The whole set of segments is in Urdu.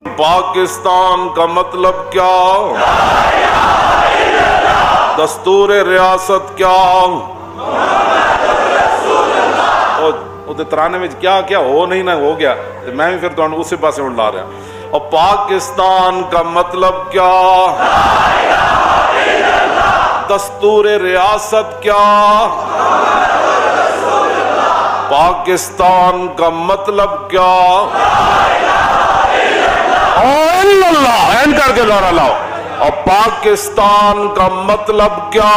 پاکستان کا مطلب کیا؟ دستور ریاست کیا؟ ترانے میں کیا کیا ہو نہیں نہ ہو گیا، میں بھی پھر تو اسی پاسے اڑ لا رہا ہوں۔ اور پاکستان کا مطلب کیا؟ دستور ریاست کیا؟ پاکستان کا مطلب کیا؟ اللہ این کر کے دورہ لاؤ۔ اور پاکستان کا مطلب کیا؟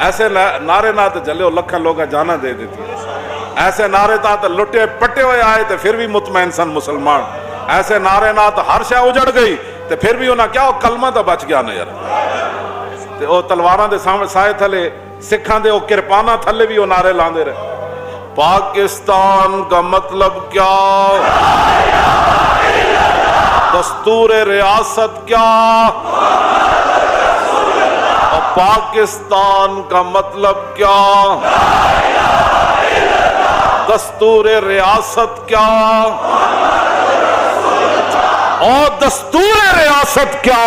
ایسے نعرے نہ تو جلے لکھن لوگا جانا دے دیتی، ایسے نعرے تا تو لٹے پٹے ہوئے آئے تو پھر بھی مطمئن سن مسلمان، ایسے نعرے نہ تو ہر شے اجڑ گئی تو پھر بھی انہاں کیا کلمہ تو بچ گیا نا یار۔ وہ تلواراں دے سائے تھلے، سکھاں دے وہ کرپانہ تھلے بھی وہ نعرے لاندے رہے۔ پاکستان کا مطلب کیا؟ دستور ریاست کیا؟ اور پاکستان کا مطلب کیا؟ دستور ریاست کیا؟ اور دستور ریاست کیا؟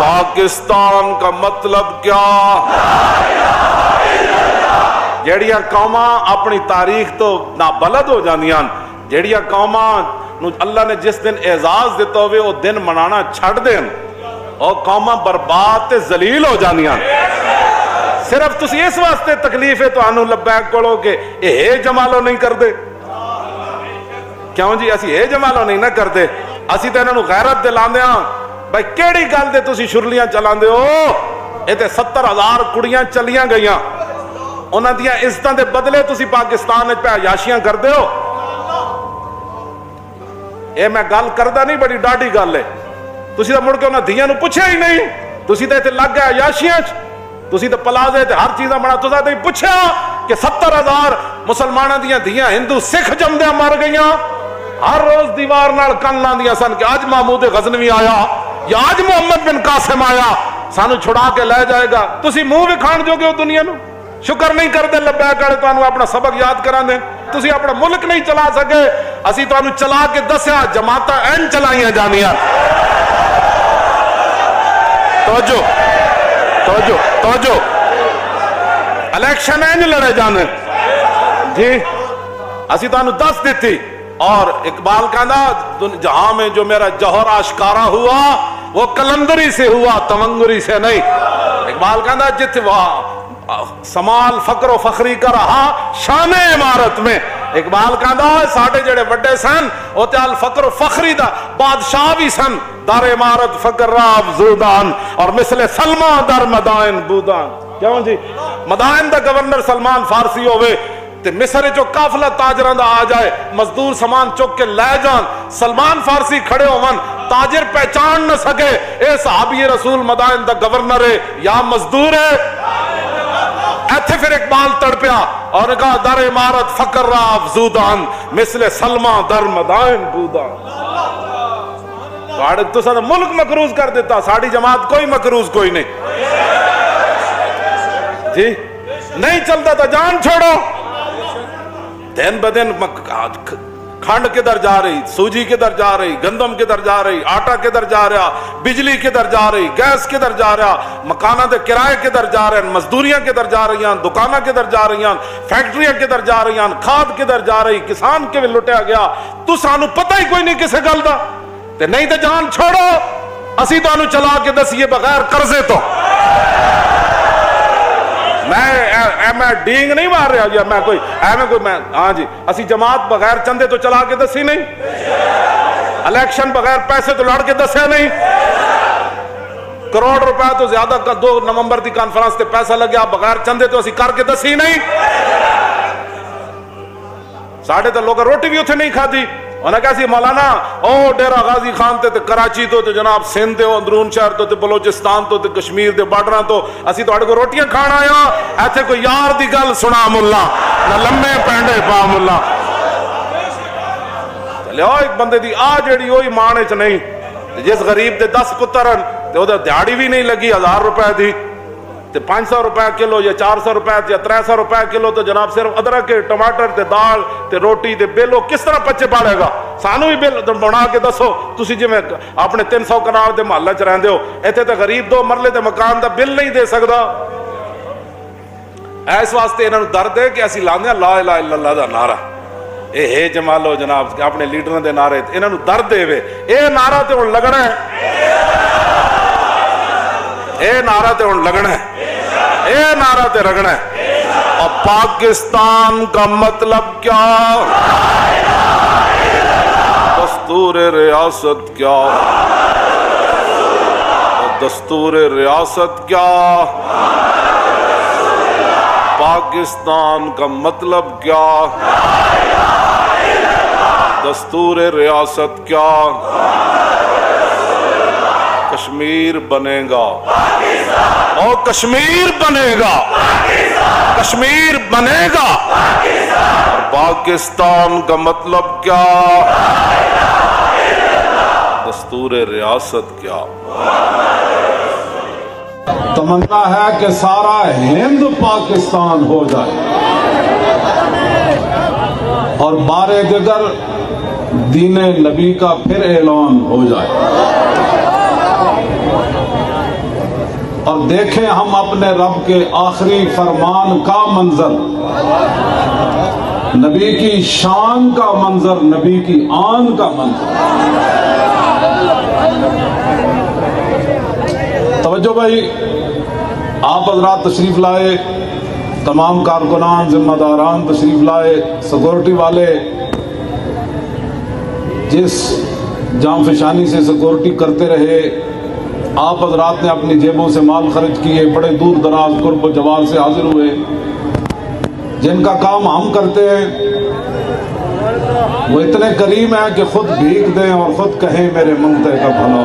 پاکستان کا مطلب کیا؟ جیڑیاں قوماں اپنی تاریخ تو نابلد ہو جاندیاں، جیڑیاں قوماں اللہ نے جس دن اعزاز دیتا ہوئے وہ دن منانا چھڑ دیں، اور قوماں برباد تے ذلیل ہو جاندیاں۔ صرف تسی اس واسطے تکلیف ہے تو آنو لبیک کرو کہ اے جمالو نہیں کر دے، کیوں جی اسی اے جمالو نہیں نہ کر دے، اسی تے انہوں غیرت دلان دے ہاں۔ بھائی کیڑی گل دے تسی شرلیاں چلان دے ہو؟ اے تے 70,000 کڑیاں چلیاں گئیاں، انہاں دیاں عزتاں دے بدلے تسی پاکستان پہ عیاشیاں کر دے ہو۔ اے میں گل کردہ نہیں، بڑی ڈاڈی گل ہے۔ تسی تو مڑ کے انہاں دیاں نو پوچھے ہی نہیں، تسی تو ایتھے لگ گئے عیاشیاں، تسی تو پلازے تے ہر چیزاں بنا، تسی تو پوچھا کہ 70,000 مسلمانہ دیاں دیاں ہندو سکھ جمدیاں مر گئیاں، ہر روز دیوار نال کن لاندیاں سن کہ آج محمود غزنوی آیا یا آج محمد بن قاسم آیا، سانو چھڑا کے لے جائے گا۔ تسی منہ بھی کھان جو گے ہو دنیا نو، شکر نہیں کر دے لبیک کرے تو انہوں اپنا سبق یاد کران دیں۔ تسی اپنا ملک نہیں چلا سکے، اسی تو انہوں چلا کے دسیا جماعتہ این چلائیاں جانیاں۔ توجہ توجہ توجہ، الیکشن این لڑے جانے جی، اسی تو انہوں دس دیتی۔ اور اقبال کہنا جہاں میں جو میرا جوہر آشکارا ہوا وہ کلندری سے ہوا، تمنگری سے نہیں۔ اقبال کہنا جت سمال فقر و فخری کا رہا شان عمارت میں۔ اقبال کہنا ساڑھے جڑے بڑے سن وہ تیال فقر و فخری دا بادشاہ بھی سن، دار عمارت فقر را افزودان، اور مثل سلمان در مدائن بودان۔ کیوں جی مدائن دا گورنر سلمان فارسی ہوئے تے مصر جو قافلہ تاجران دا آ جائے، مزدور سامان چک کے لے جان، سلمان فارسی کھڑے ہوون، تاجر پہچان نہ سکے اے صحابی رسول مدائن دا گورنر ہے یا مزدور ہے۔ ایتھے پھر اقبال تڑپیا اور کہا در عمارت فقر را افزودان، مثل سلمان در مدائن بودان۔ تو ساتھ ملک مقروض کر دیتا، ساڑھی جماعت کوئی مقروض کوئی نہیں جی، نہیں چلتا تھا جان چھوڑو۔ دن بدن کھنڈ کدھر جا رہی، سوجی کدھر جا رہی، گندم کدھر جا رہی، آٹا کدھر جا رہا، بجلی کدھر جا رہی، گیس کدھر جا رہا، مکانہ دے کرائے کدھر جا رہے ہیں، مزدوریاں کدھر جا رہی ہیں، دکانہ کدھر جا رہی ہیں، فیکٹریاں کدھر جا رہی ہیں، کھاد کدھر جا رہی، کسان کے بھی لٹیا گیا۔ تو سانو پتہ ہی کوئی نہیں کسے گل دا، تے نہیں تے جان چھوڑو، اسی تو انہوں چلا کے دسیے بغیر قرضے تو۔ میں ڈینگ نہیں مار رہا یا میں کوئی ہاں جی، اسی جماعت بغیر چندے تو چلا کے دسی نہیں، الیکشن بغیر پیسے تو لڑ کے دسیا نہیں، کروڑ روپے تو زیادہ 2 نومبر دی کانفرنس تے پیسہ لگیا بغیر چندے تو اسی کر کے دسی نہیں۔ ساڑھے تو لوگ روٹی بھی اتھے نہیں کھا دی، انہیں کہا سی مولانا او ڈیرہ غازی خان تے کراچی تو جناب سندھ تے اندرون شہر تو بلوچستان تو کشمیر دے بارڈراں تو اسی تو اڑ کو روٹیاں کھانا آیا، ایتھے کوئی یار دی گل سنا ملا نہ لمبے پینڈے پا ملا۔ چلے ایک بندے دی آ جیڑی ہوئی مانے چ نہیں، جس غریب دے 10 پترن تے او دے دیہڑی بھی نہیں لگی 1000 روپے دی، تے تے 500 روپے کلو یا 400 روپے یا 300 روپے کلو تو جناب صرف ادرک ٹماٹر تے دال تے روٹی تے بلو کس طرح بچے پالے گا؟ سانو بھی بل بنا کے دسو. تسی جی میں اپنے 300 کنال دے محلے چ رہندے ہو, ایتھے تے غریب 2 مرلے دے مکان دا بل نہیں دے سکدا. اس واسطے انہاں نوں درد ہے کہ اسی لاندے لا الہ الا اللہ دا نعرہ, اے ہے جمالو جناب اپنے لیڈراں دے نعرے, انہاں نوں درد دے وے. اے نعرہ تے ہن لگنا ہے, اے نعرہ تے ہن لگنا ہے, اے نعرہ تے رگنا ہے. اور پاکستان کا مطلب کیا؟ دستور ریاست کیا؟ دستور ریاست کیا؟ پاکستان کا مطلب کیا؟ دستور ریاست کیا؟ کشمیر بنے گا, اور کشمیر بنے گا, کشمیر بنے گا. اور پاکستان کا مطلب کیا؟ دستور ریاست کیا؟ تمنا ہے کہ سارا ہند پاکستان ہو جائے اور بارے دیگر دین نبی کا پھر اعلان ہو جائے. اور دیکھیں ہم اپنے رب کے آخری فرمان کا منظر, نبی کی شان کا منظر, نبی کی آن کا منظر. توجہ بھائی, آپ حضرات تشریف لائے, تمام کارکنان ذمہ داران تشریف لائے, سیکورٹی والے جس جان فشانی سے سیکورٹی کرتے رہے, آپ حضرات نے اپنی جیبوں سے مال خرچ کیے, بڑے دور دراز قرب و جوار سے حاضر ہوئے. جن کا کام ہم کرتے ہیں وہ اتنے کریم ہیں کہ خود بھیک دیں اور خود کہیں میرے منگتے کا بھلا.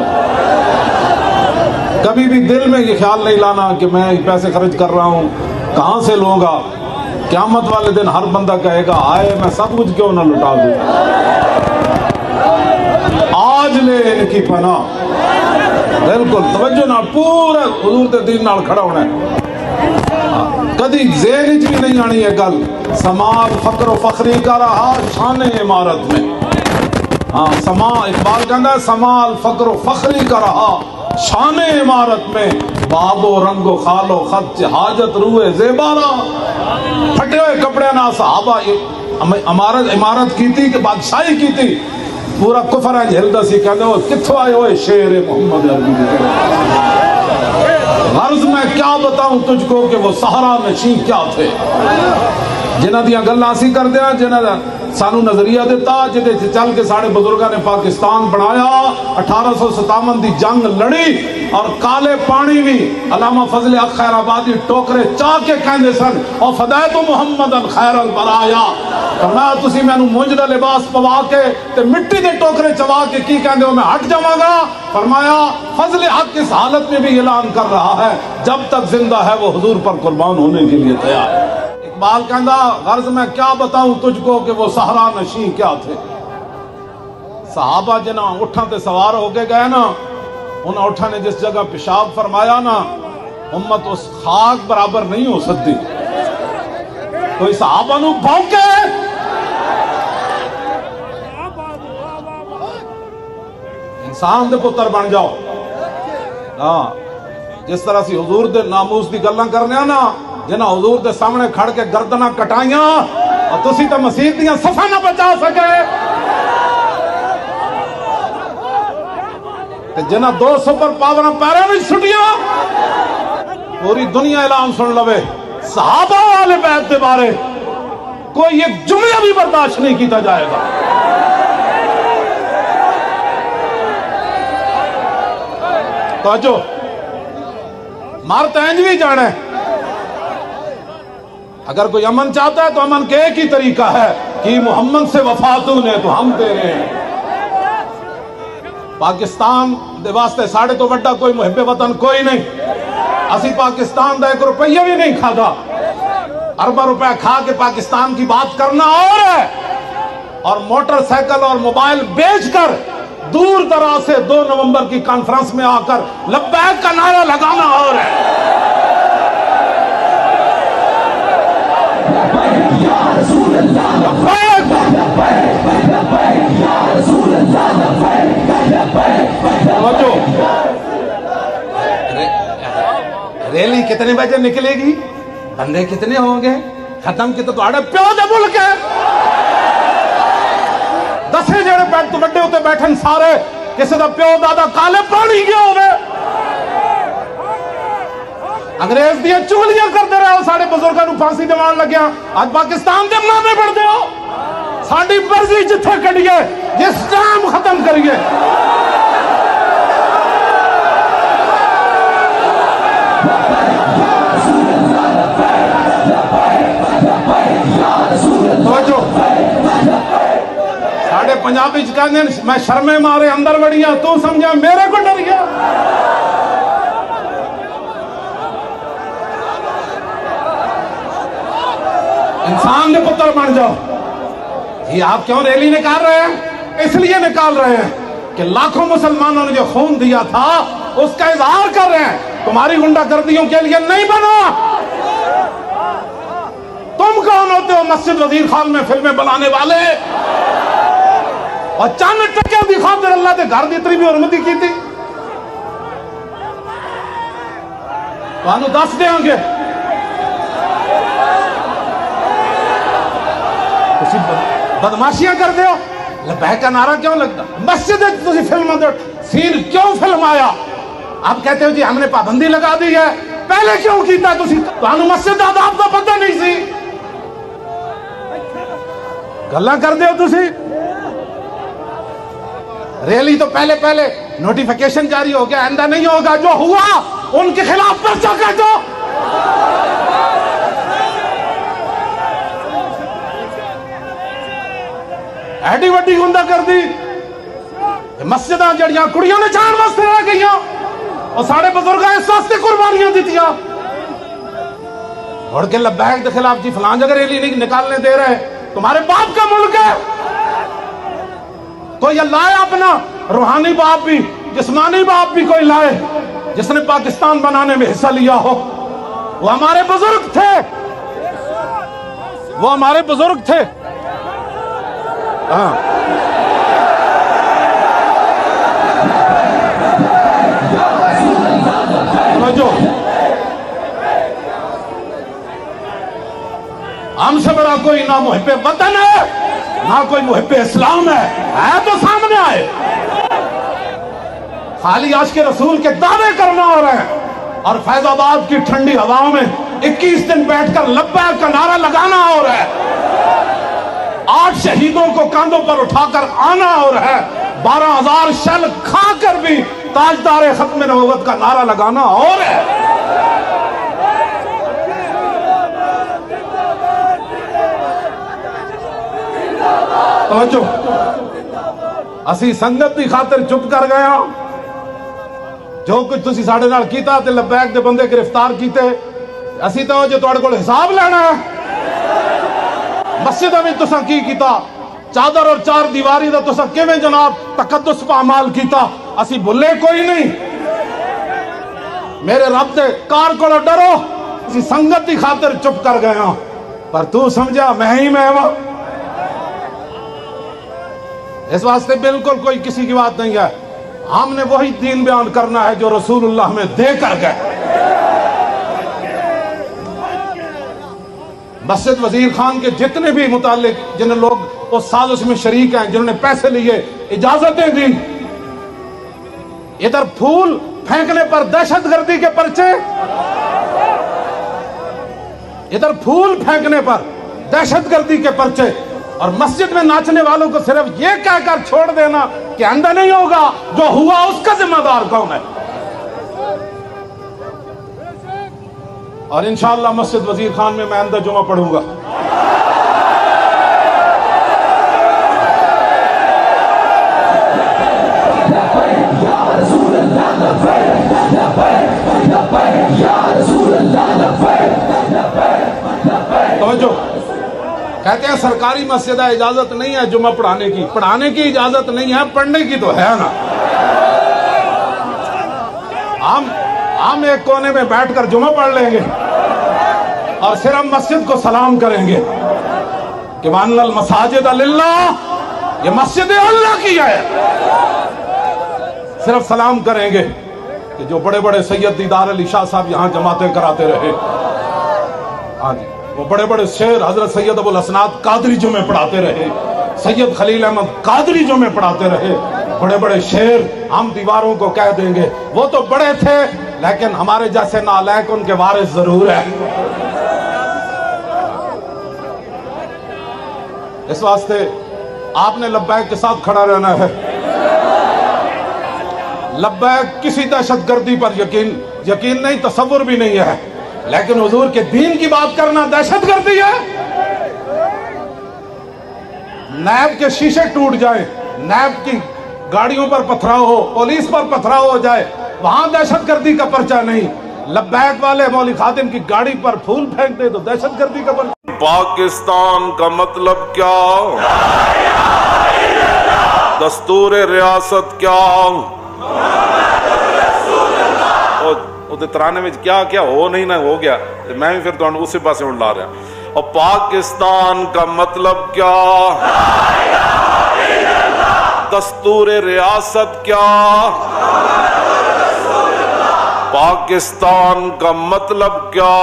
کبھی بھی دل میں یہ خیال نہیں لانا کہ میں پیسے خرچ کر رہا ہوں کہاں سے لوں گا. قیامت والے دن ہر بندہ کہے گا آئے میں سب کچھ کیوں نہ لٹا دوں. آج لے ان کی پناہ, بالکل توجہ نہ, پورا حضور دے دین نال کھڑا ہونا ہے. کدی ذہن وچ بھی نہیں آنی یہ گل, سمال فقر و فخری کا رہا شان عمارت میں. ہاں سما, اقبال کہندا ہے سمال فقر و فخری کا رہا شان عمارت میں, باب و رنگ و خال و خط حاجت روئے زیبارہ. پھٹے ہوئے کپڑے نہ صحابہ عمارت کی تھی کہ بادشاہی کی تھی, پورا کفر ہے جھلدا سی کہندے ہو کتھوں آئے ہوئے شیر محمد عربی دے. غرض میں کیا بتاؤں تجھ کو کہ وہ صحرا نشین کیا تھے جنہ دیاں گلاں اسی کر دیا, جنہ سانو نظریہ دیتا جدے چل کے ساڑھے بزرگاں نے پاکستان بنایا. 1857 دی جنگ لڑی اور کالے پانی بھی علامہ فضل حق خیر آبادی ٹوکرے چاہ کے کہندے سن اور فدیت محمد خیر البرایا. فرمایا تسی مینوں مونج دا لباس پوا کے تے مٹی دے ٹوکرے چوا کے کی کہندے ہو میں ہٹ جاواں گا. فرمایا فضل حق اس حالت میں بھی اعلان کر رہا ہے جب تک زندہ ہے وہ حضور پر قربان ہونے کے لیے تیار ہے. اقبال کہندا غرض میں کیا بتاؤں تجھ کو کہ وہ صحرا نشین کیا تھے. صحابہ جنہاں اٹھاں تے سوار ہو کے گئے نا, انہاں اٹھاں نے جس جگہ پیشاب فرمایا نا, امت اس خاک برابر نہیں ہو سکتی. کوئی صحابہ نو بھونکے, انسان دے پتر بن جاؤ. ہاں جس طرح سی حضور دے ناموس دی گلاں کرنے نا, جنہاں حضور دے سامنے کھڑ کے گردناں کٹائیاں اور تسی تے مسیح دیاں صفاں نہ بچا سکے, تے جنہاں 2 سپر پاوراں پیراں وچ سٹیاں, پوری دنیا اعلان سن لوے صحابہ والے بیت دے بارے کوئی ایک جملہ بھی برداشت نہیں کیتا جائے گا. توجہ, مارتا انج بھی جانا ہے. اگر کوئی امن چاہتا ہے تو امن کے ایک ہی طریقہ ہے کہ محمد سے وفاتوں نے تو ہم دے رہے ہیں. پاکستان دے واسطے ساڑھے تو بڑا کوئی محب وطن کوئی نہیں. اسی پاکستان دا 1 روپیہ بھی نہیں کھادا, اربہ روپے کھا کے پاکستان کی بات کرنا اور ہے, اور موٹر سائیکل اور موبائل بیچ کر دور دراز سے 2 نومبر کی کانفرنس میں آ کر لبیک کا نعرہ لگانا اور ہے. ریلی کتنے بجے نکلے گی؟ بندے کتنے ہوں گے؟ ختم کی تو آڑے پیو دے ملک ہے. 10 جڑے بیٹھ تو بڑے ہوتے بیٹھن سارے کسی دا پیو دادا کالے پانی گیا ہوئے. انگریز دیا چگلیاں کرتے رہے ہو, ساڑے بزرگاں نو پھانسی دیوان لگیا. آج پاکستان دے نامے پڑھ دے ہو. ساڑی برزی جتھے کڑیے جس ٹائم ختم کریے. ساڑے پنجابی چکانے میں شرمے مارے اندر بڑھیا, تو سمجھا میرے کو ڈر گیا. انسان دے پتر بن جاؤ. یہ آپ کیوں ریلی نکال رہے ہیں؟ اس لیے نکال رہے ہیں کہ لاکھوں مسلمانوں نے جو خون دیا تھا اس کا اظہار کر رہے ہیں. تمہاری غنڈہ گردیوں کے لیے نہیں بنا. تم کون ہوتے ہو مسجد وزیر خان میں فلمیں بنانے والے؟ اور چند ٹکے دی خاطر اللہ دے گھر دی اتنی بھی حرمتی کی تھی. تو آنو دس دیں گے کسی بدماشیاں کر دے ہو. لبیک کا نعرہ کیوں لگتا؟ مسجد تسی فلم دے سین کیوں فلم آیا؟ آپ کہتے ہو جی ہم نے پابندی لگا دی ہے. پہلے کیوں کیتا تسی؟ تو آنو مسجد آداب کا پتہ نہیں سی. گلہ کر دے ہو تسی. ریلی تو پہلے نوٹیفیکیشن جاری ہو گیا, آئندہ نہیں ہوگا. جو ہوا ان کے خلاف پرچہ کاٹو. ایڈی وڈی گندہ کر دی. مسجداں جڑیاں کڑیوں نے جان واسطے رہ گئیاں اور ساڑے بزرگاں اس واسطے قربانیاں دیتیاں. اڑ کے لبیک دے خلاف جی فلان جگہ ریلی نہیں نکالنے دے رہے. تمہارے باپ کا ملک ہے. کوئی لائے اپنا روحانی باپ بھی, جسمانی باپ بھی کوئی لائے جس نے پاکستان بنانے میں حصہ لیا ہو. وہ ہمارے بزرگ تھے, وہ ہمارے بزرگ تھے. ہم سے بڑا کوئی نہ محب وطن ہے نہ کوئی محب اسلام ہے تو سامنے آئے. خالی عاشق رسول کے دعوے کرنا ہو رہے ہیں اور فیض آباد کی ٹھنڈی ہواؤں میں 21 دن بیٹھ کر لبیک کا نعرہ لگانا ہو رہا ہے. 8 شہیدوں کو کاندھوں پر اٹھا کر آنا ہو رہا ہے. 12,000 شل کھا کر بھی تاجدار ختم نبوت کا نعرہ لگانا ہو رہا ہے. توجہ, اسی سنگت دی خاطر چپ کر گیا. جو کچھ تسی ساڑھے نال کیتا تے لبیک دے بندے گرفتار کیتے, اسی تو جو توڑ کو حساب لینا ہے. مسجد میں تسا کی کیتا, چادر اور 4 دیواری دا تسا کیویں جناب تقدس پہ عمال کیتا, اسی بھلے کوئی نہیں. میرے رب دے کار کو ڈرو. اسی سنگت دی خاطر چپ کر گیا, پر تو سمجھا میں ہی میں وہ. اس واسطے بالکل کوئی کسی کی بات نہیں ہے. ہم نے وہی دین بیان کرنا ہے جو رسول اللہ ہمیں دے کر گئے. مسجد وزیر خان کے جتنے بھی متعلق جن لوگ اس سازش میں شریک ہیں, جنہوں نے پیسے لیے, اجازتیں دی, ادھر پھول پھینکنے پر دہشت گردی کے پرچے, ادھر پھول پھینکنے پر دہشت گردی کے پرچے, اور مسجد میں ناچنے والوں کو صرف یہ کہہ کر چھوڑ دینا کہ آئندہ نہیں ہوگا. جو ہوا اس کا ذمہ دار کون ہے؟ اور انشاءاللہ مسجد وزیر خان میں آئندہ جمعہ پڑھوں گا. توجہ, کہتے ہیں سرکاری مسجد ہے, اجازت نہیں ہے جمعہ پڑھانے کی. پڑھانے کی اجازت نہیں ہے, پڑھنے کی تو ہے نا. ہم ایک کونے میں بیٹھ کر جمعہ پڑھ لیں گے اور صرف مسجد کو سلام کریں گے. کہ وَأَنَّ الْمَسَاجِدَ لِلَّهِ، یہ مسجد اللہ کی ہے. صرف سلام کریں گے کہ جو بڑے بڑے سید دیدار علی شاہ صاحب یہاں جماعتیں کراتے رہے، ہاں جی، وہ بڑے بڑے شیر حضرت سید ابو الاسناد قادری جمعے پڑھاتے رہے، سید خلیل احمد قادری جمعے پڑھاتے رہے، بڑے بڑے شیر ہم دیواروں کو کہہ دیں گے. وہ تو بڑے تھے لیکن ہمارے جیسے نالائق ان کے وارث ضرور ہے. اس واسطے آپ نے لبیک کے ساتھ کھڑا رہنا ہے. لبیک کسی دہشت گردی پر یقین نہیں، تصور بھی نہیں ہے، لیکن حضور کے دین کی بات کرنا دہشت گردی ہے. نیب کے شیشے ٹوٹ جائیں، نیب کی گاڑیوں پر پتھراؤ ہو، پولیس پر پتھراؤ ہو جائے، وہاں دہشت گردی کا پرچہ نہیں. لبیک والے مولوی خادم کی گاڑی پر پھول پھینک دے تو دہشت گردی کا پرچہ. پاکستان کا مطلب کیا؟ دستور ریاست کیا؟ ترانے میں کیا ہو نہیں نہ ہو گیا، میں بھی پھر تو اسی پاسے اڑ لا رہا. اور پاکستان کا مطلب کیا؟ دستور ریاست کیا؟ پاکستان کا مطلب کیا؟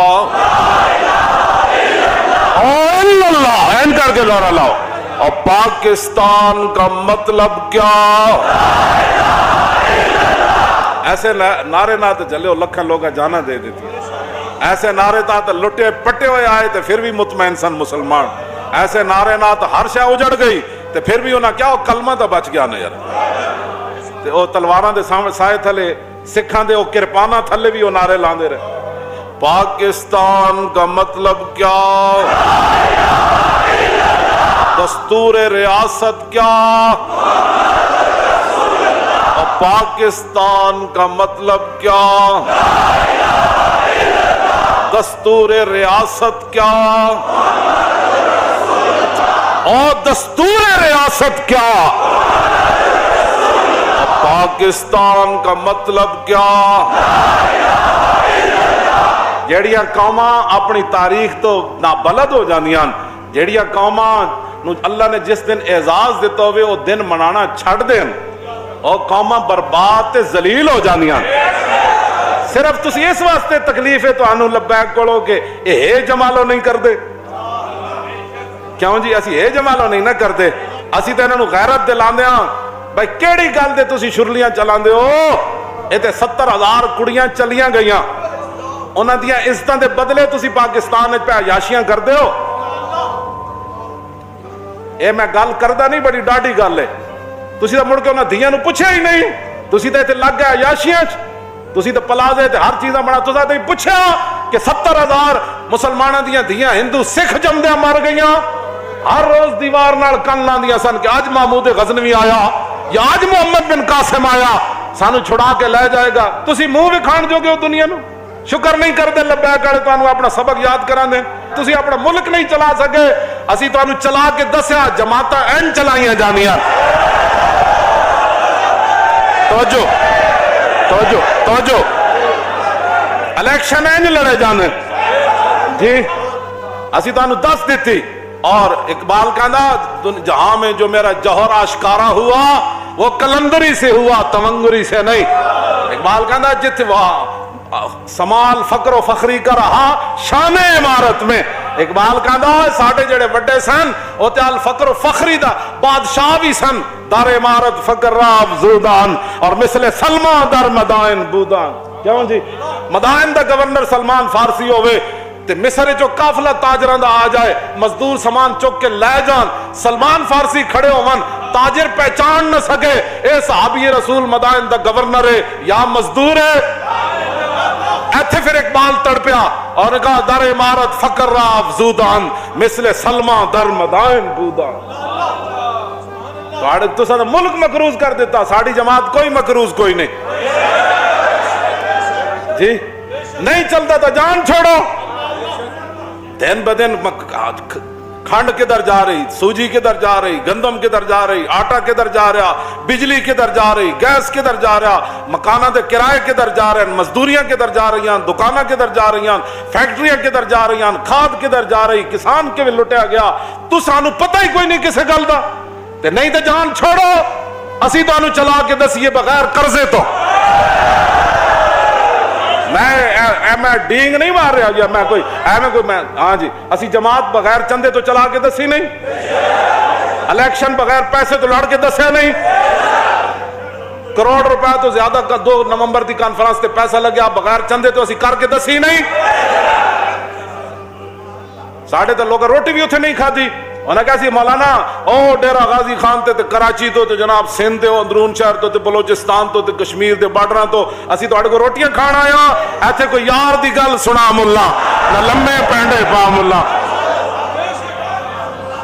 اللہ این کر کے دورہ لاؤ. اور پاکستان کا مطلب کیا؟ ایسے نعرے نہ تو جلے لکھن لوگ جانا دے دیتی، ایسے نعرے تھا تو لٹے پٹے ہوئے آئے تو پھر بھی مطمئن سن مسلمان. ایسے نعرے نہ تو ہر شے اجڑ گئی تو پھر بھی انہاں کیا کلمہ تو بچ گیا نا یار. وہ تلواراں دے سامنے سائے تھلے، سکھاں دے وہ کرپاناں تھلے بھی وہ نعرے لاندے رہے. پاکستان کا مطلب کیا؟ دستور ریاست کیا؟ اور پاکستان کا مطلب کیا؟ دستور ریاست کیا؟ اور دستور ریاست کیا؟ پاکستان کا مطلب کیا؟ جیڑیاں قوماں اپنی تاریخ تو نابلد ہو جاندیاں، جیڑیاں قوماں نو اللہ نے جس دن اعزاز دیتا ہوئے وہ دن منانا چھڑ دیں، اور قوماں برباد تے ذلیل ہو جاندیاں. صرف تسی اس واسطے تکلیف ہے تو آنو لبیک کولو کہ اے جمالو نہیں کر دے. کیوں جی اسی اے جمالو نہیں نہ کر دے، اسی تے انہوں غیرت دلان دے ہاں. بھائی کیڑی گل دے تسی شرلیاں چلان دے ہو؟ اے تے 70,000 کڑیاں چلیاں گئیاں، انہاں دیاں عزتاں دے بدلے تسی پاکستان پہ عیاشیاں کر دے ہو. اے میں گل کردہ نہیں، بڑی ڈاڈی گل ہے. تسی تو مڑ کے انہاں دیاں نو پوچھے ہی نہیں، تسی تو ایتھے لگ گئے عیاشیاں، تسی تو پلازے تے ہر چیزاں بنا. تسا تے پوچھا کہ 70,000 مسلماناں دیاں دیاں ہندو سکھ جمدیاں مر گئیاں، ہر روز دیوار نال کن لاندیاں سن کہ آج محمود غزنوی آیا یا آج محمد بن قاسم آیا، سانو چھڑا کے لے جائے گا. تسی منہ بھی کھان جو گے ہو دنیا نو، شکر نہیں کر دے. لبیک والے تانوں اپنا سبق یاد کران دیں. تسی اپنا ملک نہیں چلا سکے، اسی تانوں چلا کے دسیا جماعتاں این چلائیاں جانیاں. توجہ توجہ توجہ، الیکشن این لڑے جانے جی، اسی تانوں دس دیتی. اور اقبال کہنا جہاں میں جو میرا جوہر آشکارا ہوا وہ کلندری سے ہوا، تونگری سے نہیں. اقبال کہنا جت وہاں سمال فقر و فخری کا رہا شان عمارت میں. اقبال کہنا ساڑھے جڑے وڈے سن وہ تیال فقر و فخری دا بادشاہ بھی سن، دار عمارت فقر را افزودان اور مثل سلمان در مدائن بودان. کیوں جی مدائن دا گورنر سلمان فارسی ہوئے تے مصر جو قافلہ تاجران دا آ جائے، مزدور سامان چک کے لے جان، سلمان فارسی کھڑے ہوون، تاجر پہچان نہ سکے اے صحابی رسول مدائن دا گورنر ہے یا مزدور ہے. ایتھے پھر اقبال تڑپیا اور کہا در عمارت فقر را افزودان مثل سلمان در مدائن بودان. تو سا ملک مقروض کر دیتا، ساڑھی جماعت کوئی مقروض کوئی نہیں جی. نہیں چلتا تو جان چھوڑو. دن بدن کھنڈ کدھر جا رہی، سوجی کدھر جا رہی، گندم کدھر جا رہی، آٹا کدھر جا رہا، بجلی کدھر جا رہی, گیس کدھر جا رہا, مکاناں دے کرائے کدھر جا رہے ہیں, مزدوریاں کدھر جا رہی ہیں, دکاناں کدھر جا رہی ہیں, فیکٹریاں کدھر جا رہی ہیں, کھاد کدھر جا رہی, کسان کیویں لٹیا گیا, تو سانو پتہ ہی کوئی نہیں کسے گل دا. تے نہیں تے جان چھوڑو, اسی تانوں چلا کے دسیے بغیر قرضے تو. میں ڈینگ نہیں مار رہا جی, میں کوئی ہاں جی, اسی جماعت بغیر چندے تو چلا کے دسی نہیں, الیکشن بغیر پیسے تو لڑ کے دسیا نہیں, کروڑ روپے تو زیادہ 2 نومبر دی کانفرنس تے پیسہ لگیا بغیر چندے تو اسی کر کے دسی نہیں. ساڑھے تو لوگ روٹی بھی اتنے نہیں کھا دی. انہیں کہا سی مولانا او ڈیرہ غازی خان تے کراچی تو جناب سندھ تو اندرون شہر تو بلوچستان تو کشمیر دے بارڈراں تو اسی تو کو روٹیاں کھانا آیا, ایتھے کوئی یار دی گل سنا ملا نہ لمے پینڈے پا ملا.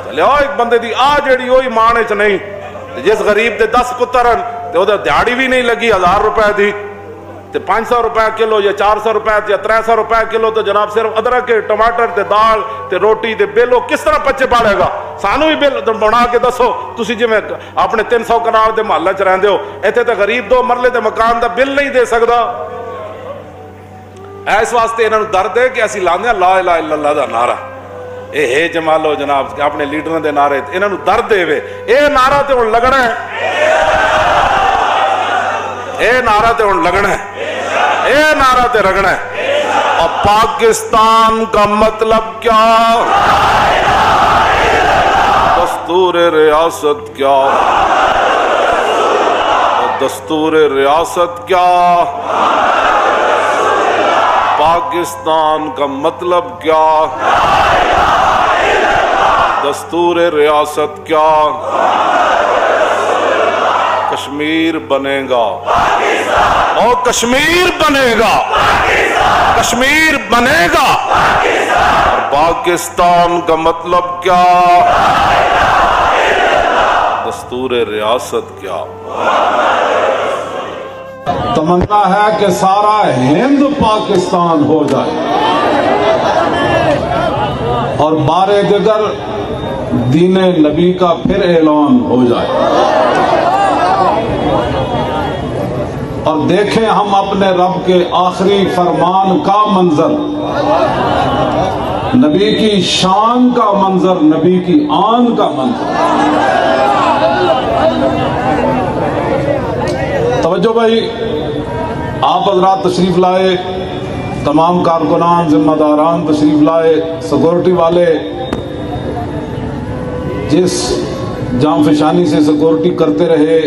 چلے ایک بندے دی آ جیڑی ہوئی مانے چ نہیں, جس غریب دے 10 پتر ہیں تے او دے دیہاڑی بھی نہیں لگی 1000 روپے دی, تے 500 روپے کلو یا 400 روپے یا 300 روپے کلو تو جناب صرف ادرک کے ٹماٹر تے دال تے روٹی تے بل کس طرح بچے پالے گا. سانو بھی بل بنا کے دسو, تسی جی میں اپنے 300 کنال دے محلے چ رہندے ہو, ایتھے تے غریب 2 مرلے دے مکان دا بل نہیں دے سکدا. اس واسطے انہاں نوں درد ہے کہ اسی لاندے لا الہ الا اللہ دا نعرہ, اے ہے جمالو جناب اپنے لیڈراں دے نعرے, انہاں نوں درد دے وے اے نعرہ تے ہن لگنا ہے, اے نعرہ تے ہن لگنا ہے, اے نعرہ تے رگنا ہے. اور پاکستان کا مطلب کیا, دستور ریاست کیا, دستور ریاست کیا, پاکستان کا مطلب کیا, دستور ریاست کیا, کشمیر بنے گا, اور کشمیر بنے گا, کشمیر بنے گا, اور پاکستان کا مطلب کیا, دستور ریاست کیا. تمنا ہے کہ سارا ہند پاکستان ہو جائے اور بارے دیگر دین نبی کا پھر اعلان ہو جائے, اور دیکھیں ہم اپنے رب کے آخری فرمان کا منظر, نبی کی شان کا منظر, نبی کی آن کا منظر. توجہ بھائی, آپ حضرات تشریف لائے, تمام کارکنان ذمہ داران تشریف لائے, سیکورٹی والے جس جان فشانی سے سیکورٹی کرتے رہے,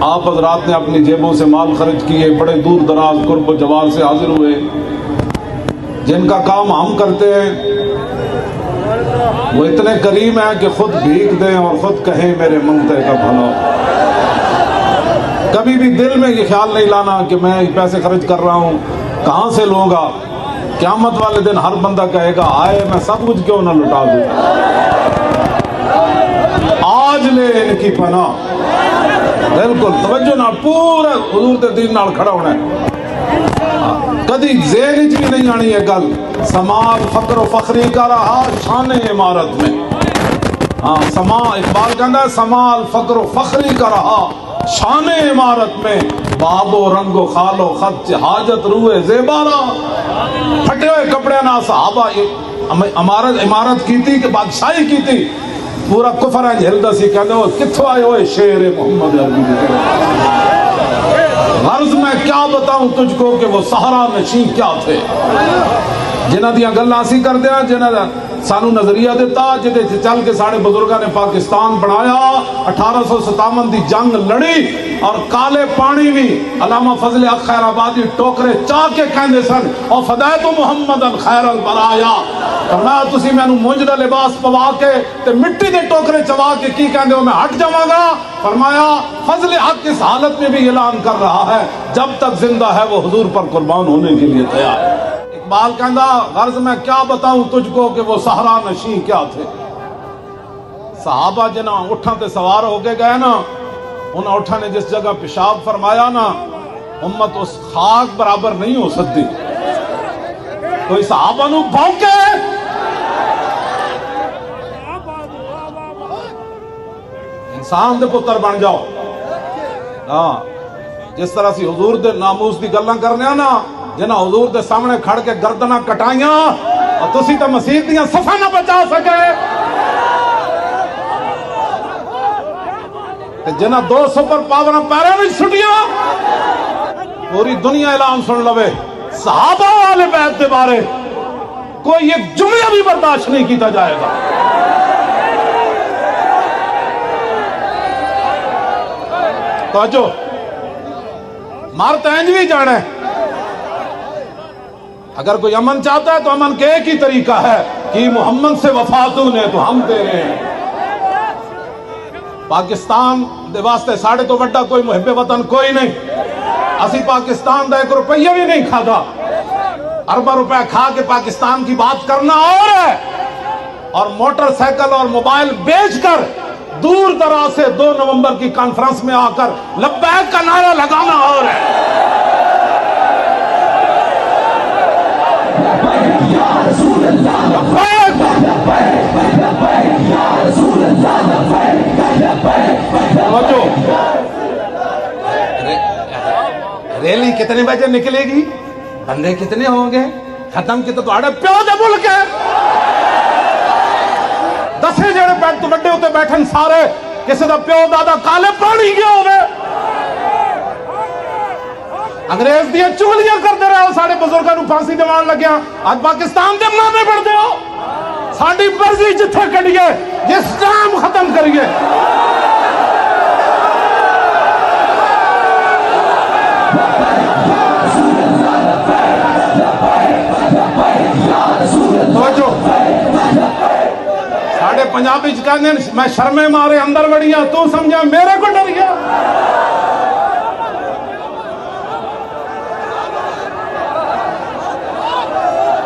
آپ حضرات نے اپنی جیبوں سے مال خرچ کیے, بڑے دور دراز قرب و جوار سے حاضر ہوئے, جن کا کام ہم کرتے ہیں وہ اتنے کریم ہیں کہ خود بھیک دیں اور خود کہیں میرے منگتے کا بھلا. کبھی بھی دل میں یہ خیال نہیں لانا کہ میں پیسے خرچ کر رہا ہوں کہاں سے لوں گا. قیامت والے دن ہر بندہ کہے گا آئے میں سب کچھ کیوں نہ لٹا دوں, آج لے ان کی پناہ. بالکل توجہ نہ, پورا حضور دے دین نال کھڑا ہونا ہے, کدی ذہن وچ بھی نہیں آنی ہے گل. سمال فقر و فخری کا رہا شان عمارت میں, ہاں سما اقبال کہندا ہے سمال فقر و فخری کا رہا شان عمارت میں, باب و رنگ و خال و خط حاجت روئے زیبارا. پھٹے ہوئے کپڑے نہ صحابہ عمارت کی تھی کہ بادشاہی کی تھی, پورا کفر ہے جھلدا سی کہندے ہو کتھوں آئے ہوئے شیر محمد عربی. غرض میں کیا بتاؤں تجھ کو کہ وہ صحرا نشین کیا تھے, جنہاں دیاں گلاں اسی کردے ہیں, جنہاں دا سانو نظریہ دیتا, جدے چل کے ساڑھے بزرگاں نے پاکستان بنایا, 1857 دی جنگ لڑی, اور کالے پانی بھی علامہ فضل حق خیر آبادی ٹوکرے چاہ کے کہندے سن اور فدایت محمد خیر البرایا. فرمایا تسی میں مونج دا لباس پوا کے تے مٹی دے ٹوکرے چوا کے کی کہندے ہو میں ہٹ جاواں گا. فرمایا فضل حق اس حالت میں بھی اعلان کر رہا ہے جب تک زندہ ہے وہ حضور پر قربان ہونے کے لیے تیار ہے. اقبال کہندا غرض میں کیا بتاؤں تجھ کو کہ وہ صحرا نشین کیا تھے. صحابہ جنہاں اٹھاں تے سوار ہو کے گئے نا, ان اٹھاں نے جس جگہ پیشاب فرمایا نا, امت اس خاک برابر نہیں ہو سکتی. کوئی صحابہ نو بھونکے, انسان دے پتر بن جاؤ, ہاں جس طرح سی حضور دے ناموس دی گلاں کرنے نا جنہاں حضور دے سامنے کھڑ کے گردناں کٹائیاں اور تسی تے مسیح دیاں صفاں نہ بچا سکے تے جنہاں 2 سپر پاوراں پیراں وچ سٹیاں پوری دنیا اعلان سن لوے صحابہ والے بیت دے بارے کوئی ایک جملہ بھی برداشت نہیں کیتا جائے گا. توجہ مارتا انج بھی جانا ہے. اگر کوئی امن چاہتا ہے تو امن کے ایک ہی طریقہ ہے کہ محمد سے وفا تو نے تو ہم دے رہے ہیں. پاکستان دے واسطے ساڑھے تو بڑا کوئی محب وطن کوئی نہیں. اسی پاکستان دا 1 روپیہ بھی نہیں کھاتا. اربہ روپے کھا کے پاکستان کی بات کرنا اور ہے اور موٹر سائیکل اور موبائل بیچ کر دور دراز سے 2 نومبر کی کانفرنس میں آ کر لبیک کا نعرہ لگانا اور ہے. ریلی کتنے بجے نکلے گی؟ بندے کتنے ہوں گے؟ ختم کی تو آڑے پیو دے ملک ہے. 10 جڑے بیٹھ تو بڑے ہوتے بیٹھن سارے کسی دا پیو دادا کالے پانی گیا ہوئے. انگریز دیا چولیاں کرتے رہے ہو ساڑے بزرگاں نو پھانسی دیوان لگیا. آج پاکستان دے مانے پڑھ دے ہو ساڑی برزی جتھے کڑیے جس ٹائم ختم کریے. ساڑھے پنجابی چکانے میں شرمے مارے اندر بڑھیا تو سمجھا میرے کو ڈر گیا.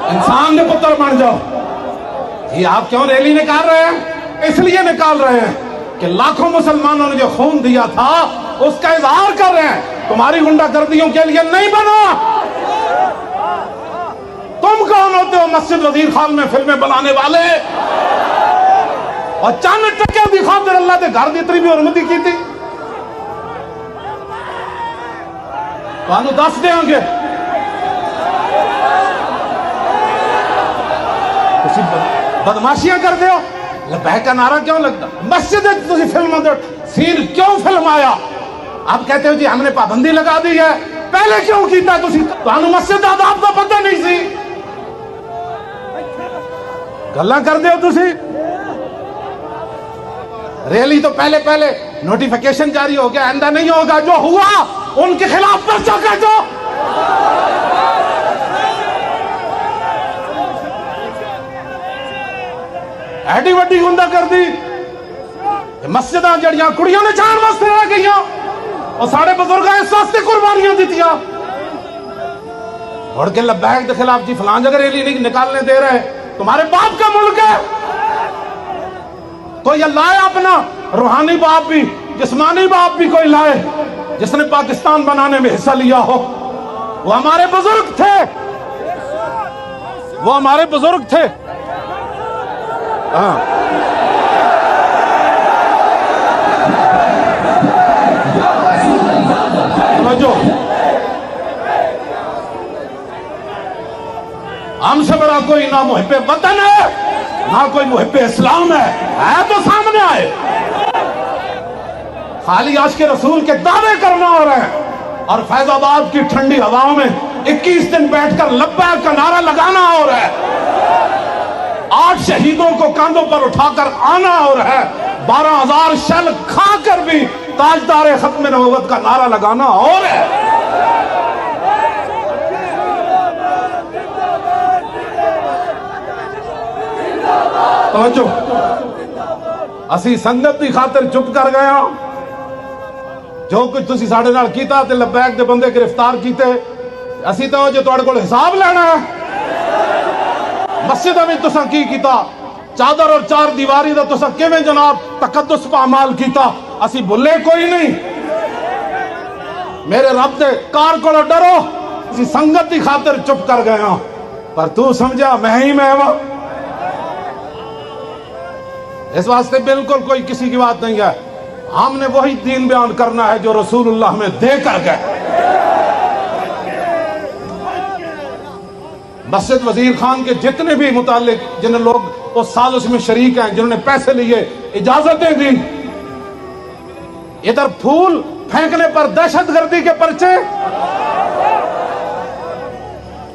انسان دے پتر بن جاؤ. یہ آپ کیوں ریلی نکال رہے ہیں؟ اس لیے نکال رہے ہیں کہ لاکھوں مسلمانوں نے جو خون دیا تھا اس کا اظہار کر رہے ہیں. تمہاری غنڈہ گردیوں کے لیے نہیں بنا. تم کون ہوتے ہو مسجد وزیر خان میں فلمیں بنانے والے اور چند ٹکے دی خاطر اللہ دے گھر دی اتنی بھی حرمتی کی تھی؟ تو دس دیں گے بدماشیاں کر دے ہو. لبیک کا نعرہ کیوں لگتا؟ مسجد تسی فلم دے سین کیوں فلم آیا؟ آپ کہتے ہو جی ہم نے پابندی لگا دی ہے. پہلے کیوں کیتا تسی؟ تو مسجد آداب کا پتہ نہیں سی. گلاں کر دے ہو تسی. ریلی تو پہلے نوٹیفیکیشن جاری ہو گیا آئندہ نہیں ہوگا. جو ہوا ان کے خلاف پرچہ کاٹو. ایڈی وڈی گندہ کر دی. مسجداں جڑیاں کڑیوں نے جان واسطے رہ گئیاں اور ساڑھے بزرگاں اس واسطے قربانیاں دیتیاں. اڑ کے لبیک کے خلاف جی فلان جگہ ریلی نہیں نکالنے دے رہے. تمہارے باپ کا ملک ہے. کوئی لائے اپنا روحانی باپ بھی جسمانی باپ بھی کوئی لائے جس نے پاکستان بنانے میں حصہ لیا ہو. وہ ہمارے بزرگ تھے. وہ ہمارے بزرگ تھے. ہاں ہم سے بڑا کوئی نہ محب وطن ہے نہ کوئی محب اسلام ہے تو سامنے آئے. خالی عاشق رسول کے دعوے کرنا ہو رہے ہیں اور فیض آباد کی ٹھنڈی ہواؤں میں 21 دن بیٹھ کر لبیک کا نعرہ لگانا ہو رہا ہے. 8 شہیدوں کو کاندھوں پر اٹھا کر آنا ہو رہا ہے. 12,000 شل کھا کر بھی تاجدار ختم نبوت کا نعرہ لگانا ہو رہا ہے. توجہ اسی سنگت دی خاطر چپ کر گیا. جو کچھ تسی ساڑھے نال کیتا تے لبیک دے بندے گرفتار کیتے اسی تو جو تواڈے کول حساب لینا ہے. مسجد میں تساں کی کیتا؟ چادر اور 4 دیواری دا تساں کیویں جناب تقدس پامال کیتا؟ اسی بھلے کوئی نہیں. میرے رب دے کار کو ڈرو. اسی سنگت دی خاطر چپ کر گیا پر تو سمجھا میں ہی میں ہوں. اس واسطے بالکل کوئی کسی کی بات نہیں ہے. ہم نے وہی دین بیان کرنا ہے جو رسول اللہ ہمیں دے کر گئے. مسجد وزیر خان کے جتنے بھی متعلق جن لوگ اس سازش میں شریک ہیں، جنہوں نے پیسے لیے، اجازتیں دی، ادھر پھول پھینکنے پر دہشت گردی کے پرچے،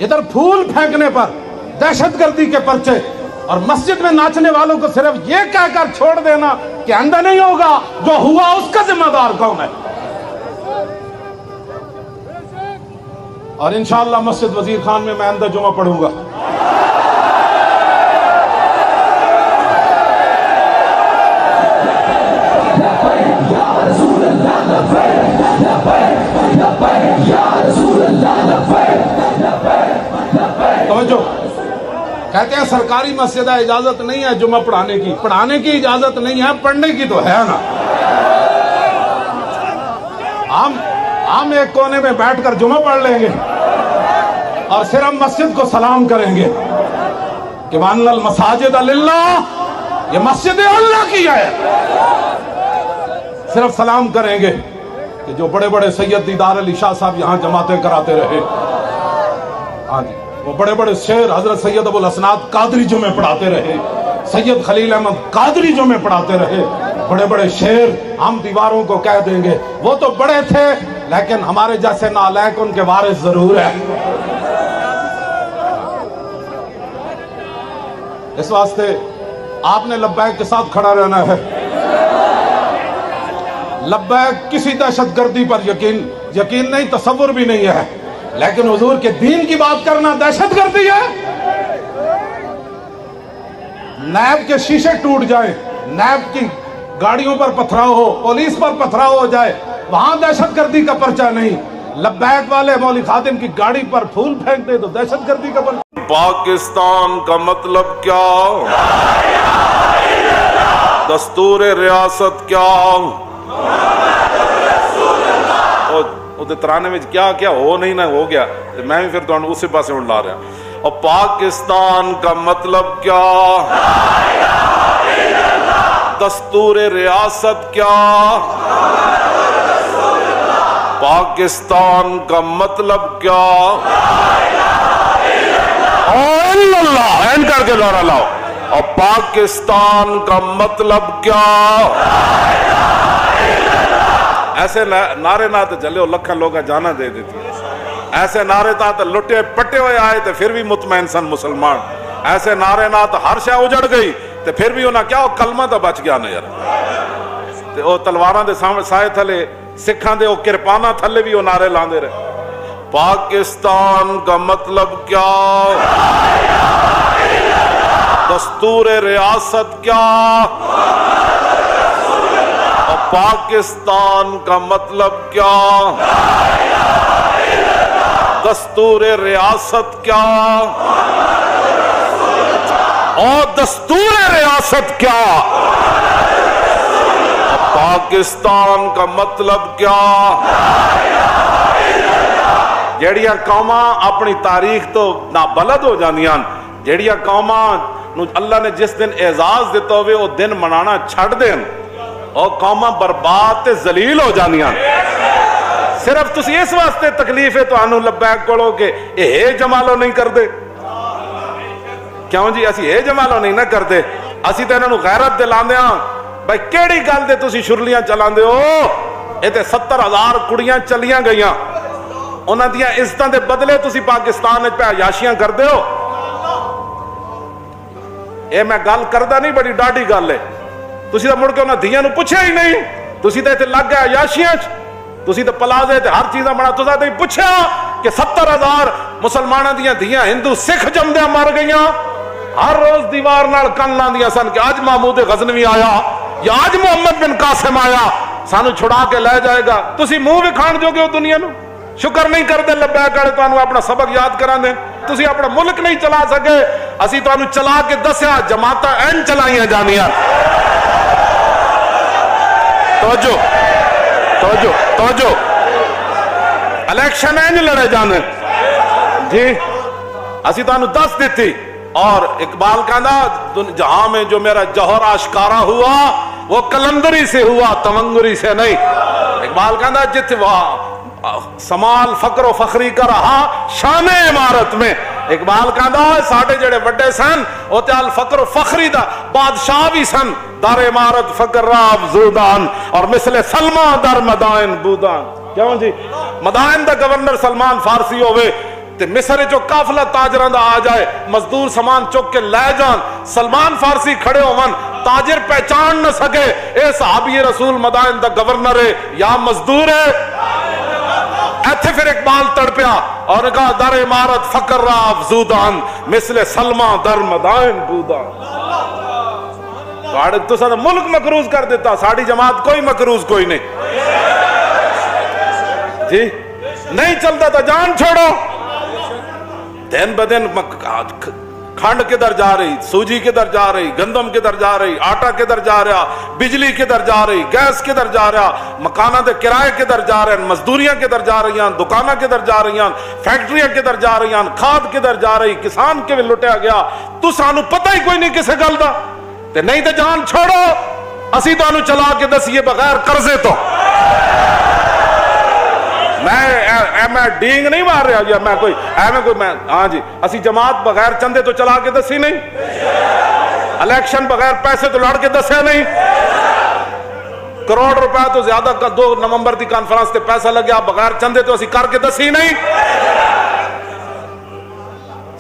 ادھر پھول پھینکنے پر دہشت گردی کے پرچے، اور مسجد میں ناچنے والوں کو صرف یہ کہہ کر چھوڑ دینا کہ آئندہ نہیں ہوگا، جو ہوا اس کا ذمہ دار کون ہے. اور انشاءاللہ مسجد وزیر خان میں آئندہ جمعہ پڑھوں گا. توجہ، کہتے ہیں سرکاری مسجد ہے، اجازت نہیں ہے جمعہ پڑھانے کی. پڑھانے کی اجازت نہیں ہے، پڑھنے کی تو ہے نا. ہم ایک کونے میں بیٹھ کر جمعہ پڑھ لیں گے اور صرف مسجد کو سلام کریں گے کہ وَأَنَّ الْمَسَاجِدَ لِلَّهِ، یہ مسجد اللہ کی ہے. صرف سلام کریں گے کہ جو بڑے بڑے سید دیدار علی شاہ صاحب یہاں جماعتیں کراتے رہے، ہاں جی، وہ بڑے بڑے شیر حضرت سید ابو الاسناد قادری جمعے پڑھاتے رہے، سید خلیل احمد قادری جمعے پڑھاتے رہے، بڑے بڑے شیر ہم دیواروں کو کہہ دیں گے. وہ تو بڑے تھے لیکن ہمارے جیسے نالائق ان کے وارث ضرور ہے. اس واسطے آپ نے لبیک کے ساتھ کھڑا رہنا ہے. لبیک کسی دہشت گردی پر یقین نہیں، تصور بھی نہیں ہے، لیکن حضور کے دین کی بات کرنا دہشت گردی ہے. نیب کے شیشے ٹوٹ جائیں، نیب کی گاڑیوں پر پتھراؤ ہو، پولیس پر پتھراؤ ہو جائے، وہاں دہشت گردی کا پرچہ نہیں. لبیک والے مولوی خادم کی گاڑی پر پھول پھینک دے تو دہشت گردی کا پرچہ. پاکستان کا مطلب کیا؟ دستور ریاست کیا؟ ترانے میں کیا کیا ہو نہیں نہ ہو گیا، میں بھی پھر تو اسی پاسے اڑا رہا. اور پاکستان کا مطلب کیا؟ دستور ریاست کیا؟ پاکستان کا مطلب کیا؟ اللہ این کر کے دورہ لاؤ. اور پاکستان کا مطلب کیا؟ ایسے نعرے نہ تو جلے لکھن لوگ جانا دے دیتی، ایسے نعرے تھا تو لٹے پٹے ہوئے آئے تو پھر بھی مطمئن سن مسلمان. ایسے نعرے نہ تو ہر شے اجڑ گئی تو پھر بھی انہاں کیا کلمہ تو بچ گیا نا یار. تے او تلواراں دے سائے تھلے، سکھاں دے او کرپاناں تھلے بھی او نعرے لاندے رہے. پاکستان کا مطلب کیا؟ دستور ریاست کیا؟ اور پاکستان کا مطلب کیا؟ دستور ریاست کیا؟ اور دستور ریاست کیا؟ پاکستان کا مطلب کیا؟ جیڑیاں قوماں اپنی تاریخ تو نابلد ہو جانیاں، جیڑیاں قوماں نو اللہ نے جس دن اعزاز دیتا ہوئے وہ دن منانا چھڑ دیں، اور قوماں برباد تے ذلیل ہو جانیاں. صرف تسی اس واسطے تکلیف ہے تو آنو لبیک کڑو کہ اے جمالو نہیں کر دے. کیوں جی اسی اے جمالو نہیں نہ کر دے، اسی تے انہوں غیرت دلان دے ہاں. بھائی کیڑی گل دے تسی شرلیاں چلان دے ہو؟ اے تے 70,000 کڑیاں چلیاں گئیاں، انہاں دیاں عزتاں دے بدلے تسی پاکستان پہ عیاشیاں کر دے ہو. اے میں گل کردہ نہیں، بڑی ڈاڈی گل ہے. تسی تو مڑ کے انہاں دیاں نو پوچھے ہی نہیں، تسی تو لگ گئے عیاشیاں، تسی تو پلازے تے ہر چیزاں بنا. تسا تو پوچھا کہ 70,000 مسلماناں دیاں دیاں ہندو سکھ جمدیاں مر گئیاں، ہر روز دیوار نال کن لاندیاں سن کہ آج محمود غزنوی آیا یا آج محمد بن قاسم آیا، سانو چھڑا کے لے جائے گا. تسی منہ بھی کھان جو گے دنیا نو، شکر نہیں کر دے. لبیک والے تانوں اپنا سبق یاد کران دیں. تسی اپنا ملک نہیں چلا سکے، اسی تانوں چلا کے دسیا جماعتاں این چلائیاں جانیاں. توجہ توجہ توجہ، الیکشن این لڑے جانے جی. اسی تانوں دس دیتی. اور اقبال کہندا جہاں میں جو میرا جوہر آشکارا ہوا وہ کلندری سے ہوا تمنگری سے نہیں. اقبال کہندا جت سمال فقر و فخری کا رہا شان عمارت میں. اقبال کہندا ساڈے جڑے وڈے سن او تے فقر و فخری دا بادشاہ بھی سن. در عمارت فقر را افزودان اور مثل سلما در مدائن بودان. کیوں جی مدائن دا گورنر سلمان فارسی ہوئے تے مصر جو قافلہ تاجران دا آ جائے مزدور سامان چک کے لے جان سلمان فارسی کھڑے ہون تاجر پہچان نہ سکے اے صحابی رسول مدائن دا گورنر ہے یا مزدور ہے. ایتھے پھر اقبال تڑپیا اور کہا در عمارت فقر را افزودان مثل سلما در مدائن بودان. تو سا ملک مقروض کر دیتا ساڑی جماعت کوئی مقروض کوئی نہیں جی نہیں چلتا تھا. جان چھوڑو دن بدن کھنڈ کدھر جا رہی سوجی کدھر جا رہی گندم کدھر جا رہی آٹا کدھر جا رہا بجلی کدھر جا رہی گیس کدھر جا رہا مکانہ دے کرائے کدھر جا رہے ہیں مزدوریاں کدھر جا رہی ہیں دکانہ کدھر جا رہی ہیں فیکٹریاں کدھر جا رہی ہیں کھاد کدھر جا رہی کسان کے بھی لٹیا گیا. تو سانو پتہ ہی کوئی نہیں کسے گل دا تے نہیں تے جان چھوڑو اسی تو انو چلا کے دسیے بغیر قرضے تو. میں ڈینگ نہیں مار رہا یا میں کوئی ہاں جی اسی جماعت بغیر چندے تو چلا کے دسی نہیں الیکشن بغیر پیسے تو لڑ کے دسیا نہیں کروڑ روپے تو زیادہ 2 نومبر دی کانفرنس تے پیسہ لگیا بغیر چندے تو اسی کر کے دسی نہیں.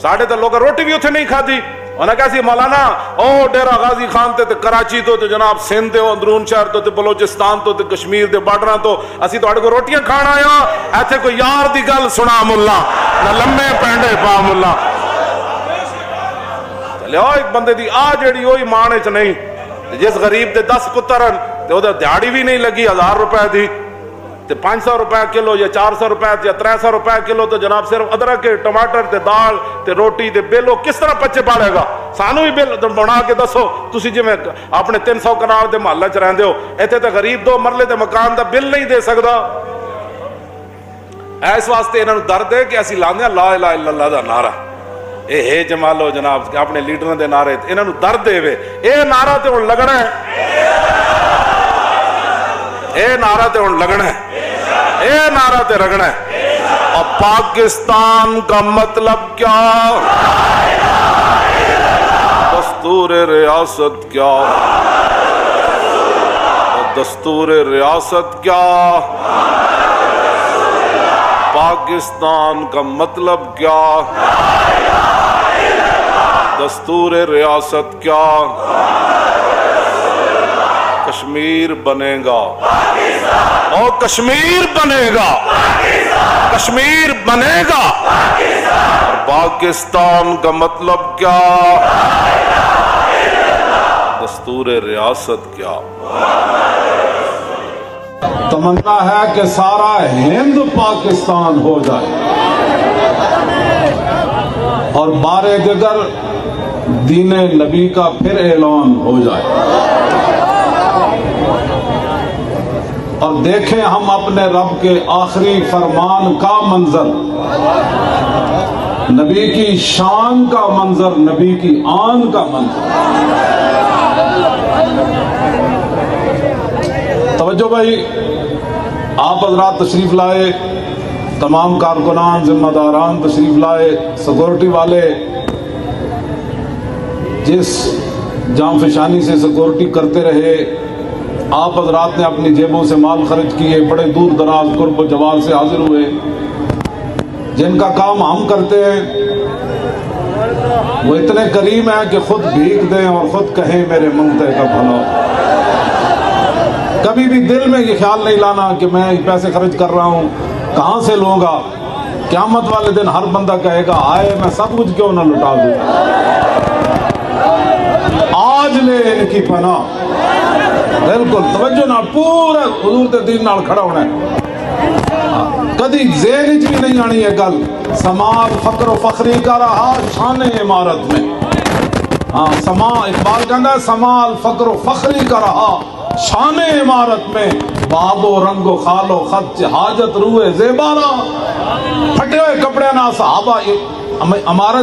ساڑھے تو لوگ روٹی بھی اتنے نہیں کھا دی انہیں کہا سی مولانا او ڈیرہ غازی خان تے کراچی تو جناب سندھ تے اندرون شہر تو بلوچستان تو کشمیر دے بارڈراں تو اسی تو اڑے کو روٹیاں کھانا آیا ایتھے کوئی یار دی گل سنا ملا نہ لمے پینڈے پا ملا چلے ایک بندے دی آ جیڑی ہوئی مانے چ نہیں جس غریب دے 10 پترن تے او دیہاڑی بھی نہیں لگی 1000 روپے دی تے 500 روپے کلو یا 400 روپے یا 300 روپے کلو تو جناب صرف ادرک ٹماٹر تے دال تے روٹی تے بل کس طرح بچے پالے گا. سانو بھی بل بنا کے دسو تسی جی میں اپنے 300 کنال دے محلے چ رہندے ہو ایتھے تے غریب 2 مرلے دے مکان دا بل نہیں دے سکدا. اس واسطے انہاں نوں درد ہے کہ اسی لاندے لا الہ الا اللہ دا نعرہ اے ہے جمالو جناب اپنے لیڈراں دے نعرے انہاں نوں درد دے وے اے نعرہ تے ہن لگنا ہے اے نعرہ تے ہن لگنا ہے اے نعرہ تے رگنا ہے. اور پاکستان کا مطلب کیا دستور ریاست کیا دستور ریاست کیا پاکستان کا مطلب کیا دستور ریاست کیا کشمیر بنے گا اور کشمیر بنے گا کشمیر بنے گا پاکستان کا مطلب کیا دستور ریاست کیا. تمنا ہے کہ سارا ہند پاکستان ہو جائے اور بارے دیگر دین نبی کا پھر اعلان ہو جائے اور دیکھیں ہم اپنے رب کے آخری فرمان کا منظر نبی کی شان کا منظر نبی کی آن کا منظر. توجہ بھائی آپ حضرات تشریف لائے تمام کارکنان ذمہ داران تشریف لائے سیکورٹی والے جس جام فشانی سے سیکورٹی کرتے رہے آپ حضرات نے اپنی جیبوں سے مال خرچ کیے بڑے دور دراز قرب و جوار سے حاضر ہوئے جن کا کام ہم کرتے ہیں وہ اتنے کریم ہیں کہ خود بھیک دیں اور خود کہیں میرے منگتے کا بھلا. کبھی بھی دل میں یہ خیال نہیں لانا کہ میں پیسے خرچ کر رہا ہوں کہاں سے لوں گا. قیامت والے دن ہر بندہ کہے گا آئے میں سب کچھ کیوں نہ لٹا دوں. آج لے ان کی پناہ بالکل توجہ نہ پورا حضور دے دین نال کھڑا ہونا ہے. کدی ذہن وچ بھی نہیں آنی ہے گل سمال فقر و فخری کا رہا شان عمارت میں. ہاں سما اقبال کہندا سمال فقر و فخری کا رہا شان عمارت میں باب و رنگ و خال و خط حاجت روئے زیبارا. پھٹے ہوئے کپڑے نہ صحابہ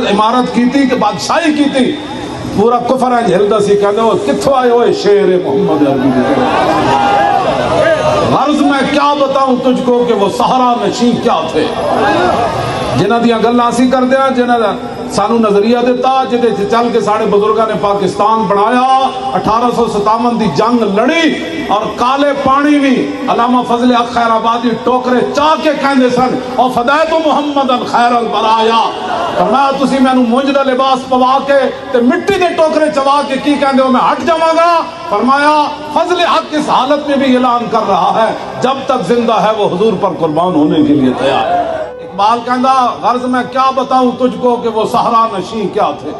عمارت کی تھی کہ بادشاہی کی تھی پورا کفر ہے جھلدا سی کہندے او کتھوں آئے ہوئے شیر محمد عربی غرض میں کیا بتاؤں تجھ کو کہ وہ صحرا نشین کیا تھے جنہ دیاں گلاں اسی کر دیا جنہ دا سانو نظریہ دیتا جدے چل کے ساڑھے بزرگاں نے پاکستان بنایا 1857 دی جنگ لڑی اور کالے پانی بھی علامہ فضل حق خیر آبادی ٹوکرے چاہ کے کہندے سن اور فدایت محمد خیر البرایا فرمایا تسی میں مونج دا لباس پوا کے تے مٹی دے ٹوکرے چوا کے کی کہندے ہو میں ہٹ جاواں گا فرمایا فضل حق اس حالت میں بھی اعلان کر رہا ہے جب تک زندہ ہے وہ حضور پر قربان ہونے کے لیے تیار ہے اقبال کہندا غرض میں کیا بتاؤں تجھ کو کہ وہ صحرا نشین کیا تھے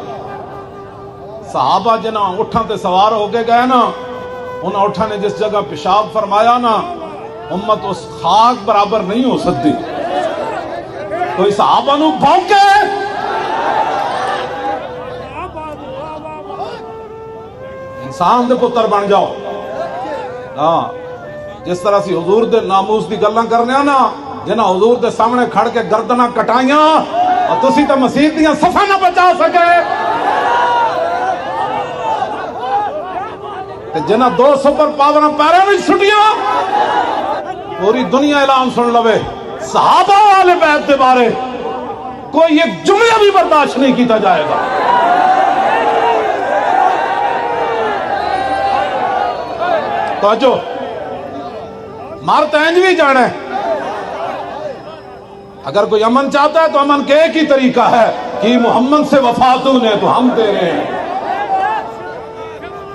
صحابہ جنہ اٹھاں تے سوار ہو کے گئے نا ان اٹھاں نے جس جگہ پیشاب فرمایا نا امت اس خاک برابر نہیں ہو سکتی کوئی صحابہ نو بھونکے انسان دے پتر بن جاؤ ہاں جس طرح سی حضور دے ناموس دی گلاں کرنے نا جنہ حضور دے سامنے کھڑ کے گردنہ کٹائیاں اور تسی تو مسیح دیاں صفحہ نہ بچا سکے جنہ 2 سپر پاورہ پیرے میں چھٹیاں پوری دنیا اعلان سن لوے صحابہ والے بیت دے بارے کوئی ایک جملہ بھی برداشت نہیں کیتا جائے گا توجہ مارتا انج بھی جانے اگر کوئی امن چاہتا ہے تو امن کے ایک ہی طریقہ ہے کہ محمد سے وفاتوں نے تو ہم تیرے ہیں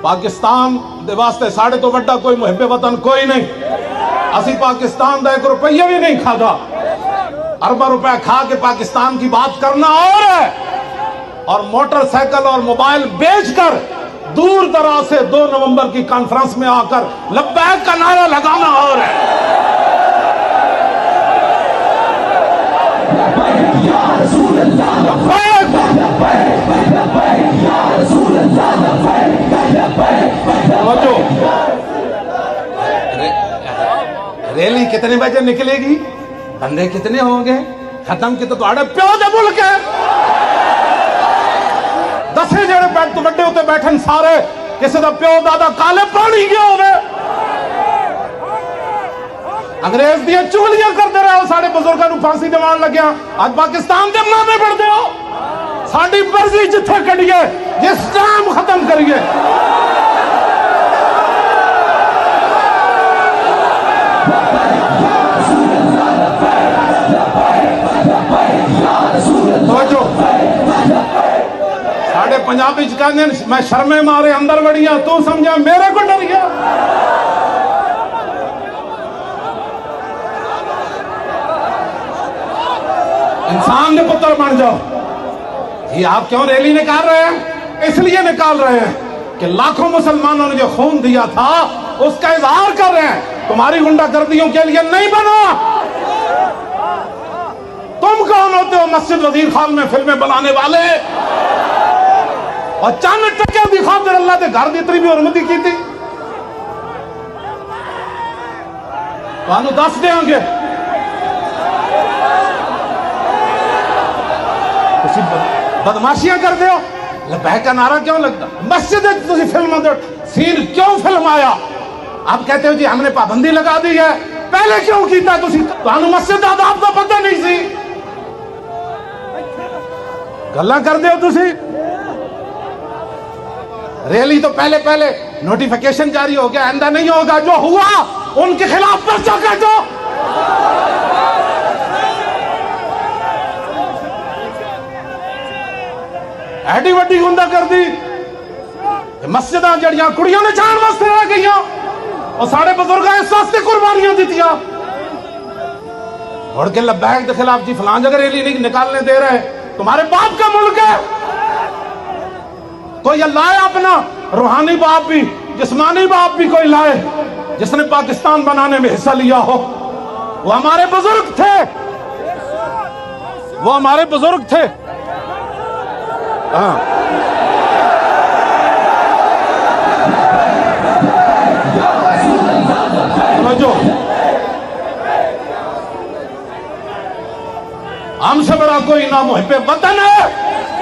پاکستان دے واسطے ساڑھے تو بڑا کوئی محب وطن کوئی نہیں اسی پاکستان دا 1 روپیہ بھی نہیں کھا دا اربہ روپے کھا کے پاکستان کی بات کرنا اور ہے اور موٹر سائیکل اور موبائل بیچ کر دور دراز سے 2 نومبر کی کانفرنس میں آ کر لبیک کا نعرہ لگانا اور ہے ریلی کتنے بجے نکلے گی بندے کتنے ہوں گے ختم کی تو آڑے پیو دے ملک ہے 10 جڑے بیٹھ تو بڑے ہوتے بیٹھن سارے کسی دا پیو دادا کالے پانی گیا ہوئے انگریز دیا چگلیاں کرتے رہے ہو ساڑھے بزرگاں نو پھانسی دیوان لگیا آج پاکستان دے نامے پڑھ دے ہو ساڑھی برزی جتھے کڑیے جس ٹائم ختم کریے ساڑھے پنجابی چکاندے میں شرمے مارے اندر بڑیاں تو سمجھا میرے کو ڈر گیا انسان دے پتر بن جاؤ یہ آپ کیوں ریلی نکال رہے ہیں اس لیے نکال رہے ہیں کہ لاکھوں مسلمانوں نے جو خون دیا تھا اس کا اظہار کر رہے ہیں تمہاری گنڈا گردیوں کے لیے نہیں بنا تم کون ہوتے ہو مسجد وزیر خان میں فلمیں بنانے والے اور چاند ٹکے دی خاطر اللہ دے گھر دی اتنی بھی حرمتی کی تھی تو انہوں 10 دیں گے بدماشیاں کر دے ہو لبیک کا نعرہ کیوں لگتا مسجد تسی فلم دے سین کیوں فلم آیا آپ کہتے ہو جی ہم نے پابندی لگا دی ہے پہلے کیوں کیتا تسی تو انہوں مسجد آداب کا پتہ نہیں سی گلہ کر دے ہو تسی ریلی تو پہلے نوٹیفیکیشن جاری ہو گیا آئندہ نہیں ہوگا جو ہوا ان کے خلاف پرچہ کر دو ایڈی وڈی گندہ کر دی مسجدہ جڑیاں کڑیوں نے چان واسطے رہ گئیاں اور ساڑھے بزرگاں اس واسطے قربانیاں دیتیاں اڑ کے لبیک کے خلاف جی فلان جگہ ریلی نہیں نکالنے دے رہے تمہارے باپ کا ملک ہے کوئی لائے اپنا روحانی باپ بھی جسمانی باپ بھی کوئی لائے جس نے پاکستان بنانے میں حصہ لیا ہو وہ ہمارے بزرگ تھے وہ ہمارے بزرگ تھے ہم سے بڑا کوئی نہ محب وطن ہے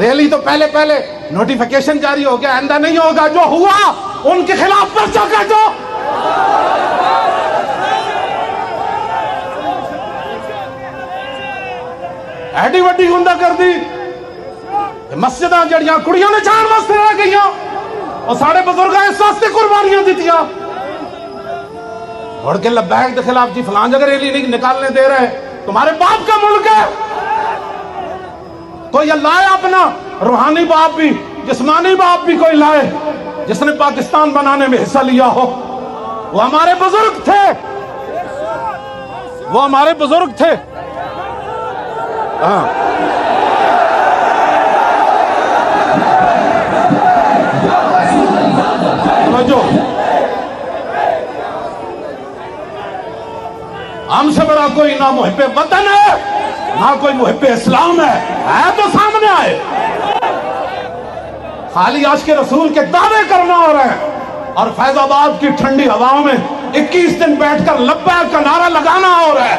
ریلی تو پہلے نوٹیفیکیشن جاری ہو گیا، آئندہ نہیں ہوگا، جو ہوا ان کے خلاف پرچہ کاٹو۔ ایڈی وڈی گندہ کر دی مسجداں جڑیاں کڑیاں نے جان واسطے رہ گئیاں اور ساڑے بزرگاں اس واسطے قربانیاں دیتیاں، اڑ کے لبیک کے خلاف جی فلان جگہ ریلی نہیں نکالنے دے رہے، تمہارے باپ کا ملک ہے۔ کوئی لائے اپنا روحانی باپ بھی، جسمانی باپ بھی کوئی لائے جس نے پاکستان بنانے میں حصہ لیا ہو۔ وہ ہمارے بزرگ تھے، وہ ہمارے بزرگ تھے۔ ہم سے بڑا کوئی نہ محب وطن ہے نہ کوئی محب اسلام ہے تو سامنے آئے۔ خالی عاشق رسول کے دعوے کرنا ہو رہے ہیں اور فیض آباد کی ٹھنڈی ہواؤں میں 21 دن بیٹھ کر لبیک کا نعرہ لگانا ہو رہا ہے۔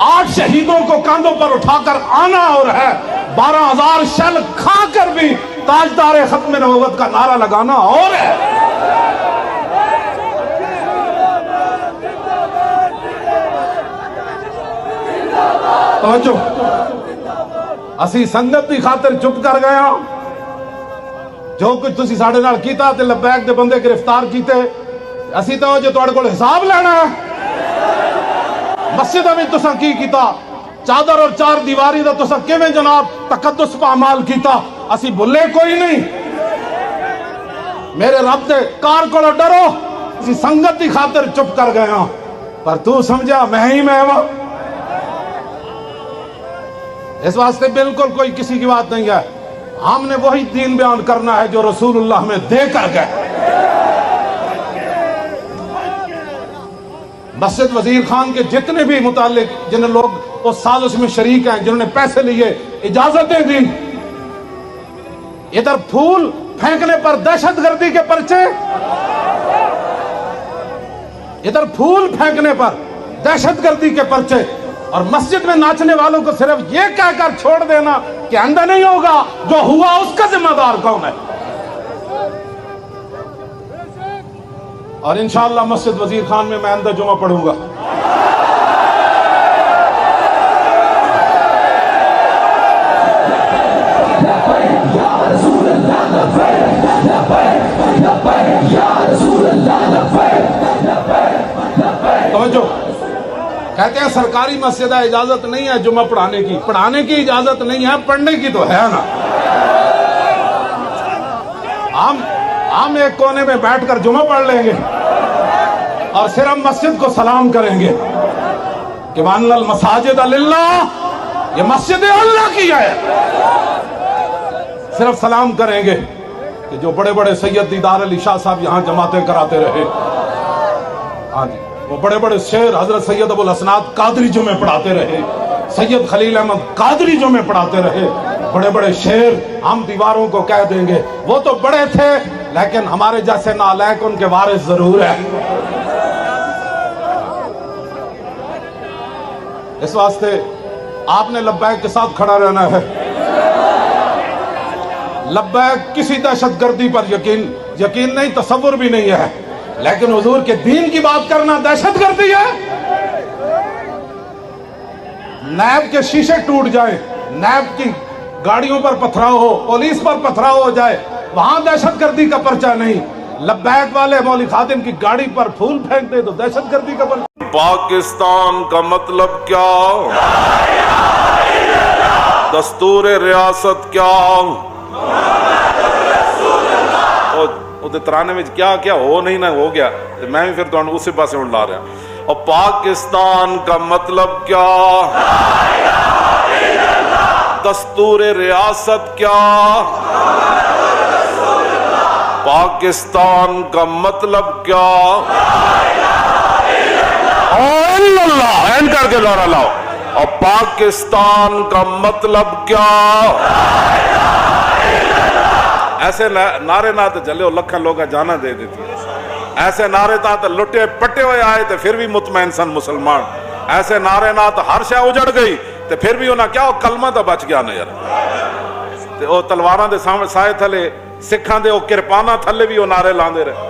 8 شہیدوں کو کاندھوں پر اٹھا کر آنا ہو رہا ہے، 12,000 شل کھا کر بھی تاجدار ختم نبوت کا نعرہ لگانا ہو رہا ہے۔ توجہ، اسی سنگت دی خاطر چپ کر گیا، جو کچھ تسی ساڑھے نال کیتا تے لبیک دے بندے گرفتار کیتے، اسی تو جو توڑے کو حساب لینا ہے۔ مسجد میں تساں کی کیتا، چادر اور 4 دیواری دا تساں کیویں جناب تقدس پا عمال کیتا، اسی بھلے کوئی نہیں۔ میرے رب دے کار کو ڈرو، اسی سنگت دی خاطر چپ کر گیا، پر تو سمجھا میں ہی میں ہوں۔ اس واسطے بالکل کوئی کسی کی بات نہیں ہے، ہم نے وہی دین بیان کرنا ہے جو رسول اللہ ہمیں دے کر گئے۔ مسجد وزیر خان کے جتنے بھی متعلق جن لوگ اس سازش میں شریک ہیں، جنہوں نے پیسے لیے، اجازتیں دی، ادھر پھول پھینکنے پر دہشت گردی کے پرچے، ادھر پھول پھینکنے پر دہشت گردی کے پرچے، اور مسجد میں ناچنے والوں کو صرف یہ کہہ کر چھوڑ دینا کہ آئندہ نہیں ہوگا، جو ہوا اس کا ذمہ دار کون ہے۔ اور انشاءاللہ مسجد وزیر خان میں آئندہ جمعہ پڑھوں گا۔ توجہ، کہتے ہیں سرکاری مسجد ہے، اجازت نہیں ہے جمعہ پڑھانے کی، پڑھانے کی اجازت نہیں ہے، پڑھنے کی تو ہے نا۔ ہم ایک کونے میں بیٹھ کر جمعہ پڑھ لیں گے اور صرف مسجد کو سلام کریں گے کہ وَأَنَّ الْمَسَاجِدَ لِلَّهِ، یہ مسجد اللہ کی ہے، صرف سلام کریں گے کہ جو بڑے بڑے سید دیدار علی شاہ صاحب یہاں جماعتیں کراتے رہے، ہاں جی، وہ بڑے بڑے شیر حضرت سید ابو الحسنات قادری جمعے پڑھاتے رہے، سید خلیل احمد قادری جمعے پڑھاتے رہے، بڑے بڑے شیر ہم دیواروں کو کہہ دیں گے۔ وہ تو بڑے تھے لیکن ہمارے جیسے نالائق ان کے وارث ضرور ہے۔ اس واسطے آپ نے لبیک کے ساتھ کھڑا رہنا ہے۔ لبیک کسی دہشت گردی پر یقین نہیں، تصور بھی نہیں ہے، لیکن حضور کے دین کی بات کرنا دہشت گردی ہے۔ نیب کے شیشے ٹوٹ جائیں، نیب کی گاڑیوں پر پتھراؤ ہو، پولیس پر پتھراؤ ہو جائے، وہاں دہشت گردی کا پرچہ نہیں۔ لبیک والے مولوی خادم کی گاڑی پر پھول پھینک دے تو دہشت گردی کا پرچہ۔ پاکستان کا مطلب کیا، دستور ریاست کیا، وہ ترانے میں کیا ہو نہیں نہ ہو گیا، میں بھی پھر تو اسی پاسے اڑ لا رہا ہوں۔ اور پاکستان کا مطلب کیا، دستور ریاست کیا، پاکستان کا مطلب کیا، اللہ این کر کے لورا لاؤ، اور پاکستان کا مطلب کیا۔ ایسے نعرے نہ تو چلے لکھن لوگا جانا دے دیتی، ایسے نعرے تو لٹے پٹے ہوئے آئے تو پھر بھی مطمئن سن مسلمان، ایسے نعرے نہ تو ہر شے اجڑ گئی تو پھر بھی انہاں کیا کلمہ تو بچ گیا نا یار۔ ਤੇ ਉਹ ਤਲਵਾਰਾਂ ਦੇ ਸਾਹਮਣੇ ਸਾਏ ਥੱਲੇ ਸਿੱਖਾਂ ਦੇ ਉਹ ਕਿਰਪਾਨਾਂ ਥੱਲੇ ਵੀ ਉਹ ਨਾਰੇ ਲਾਉਂਦੇ ਰਹੇ,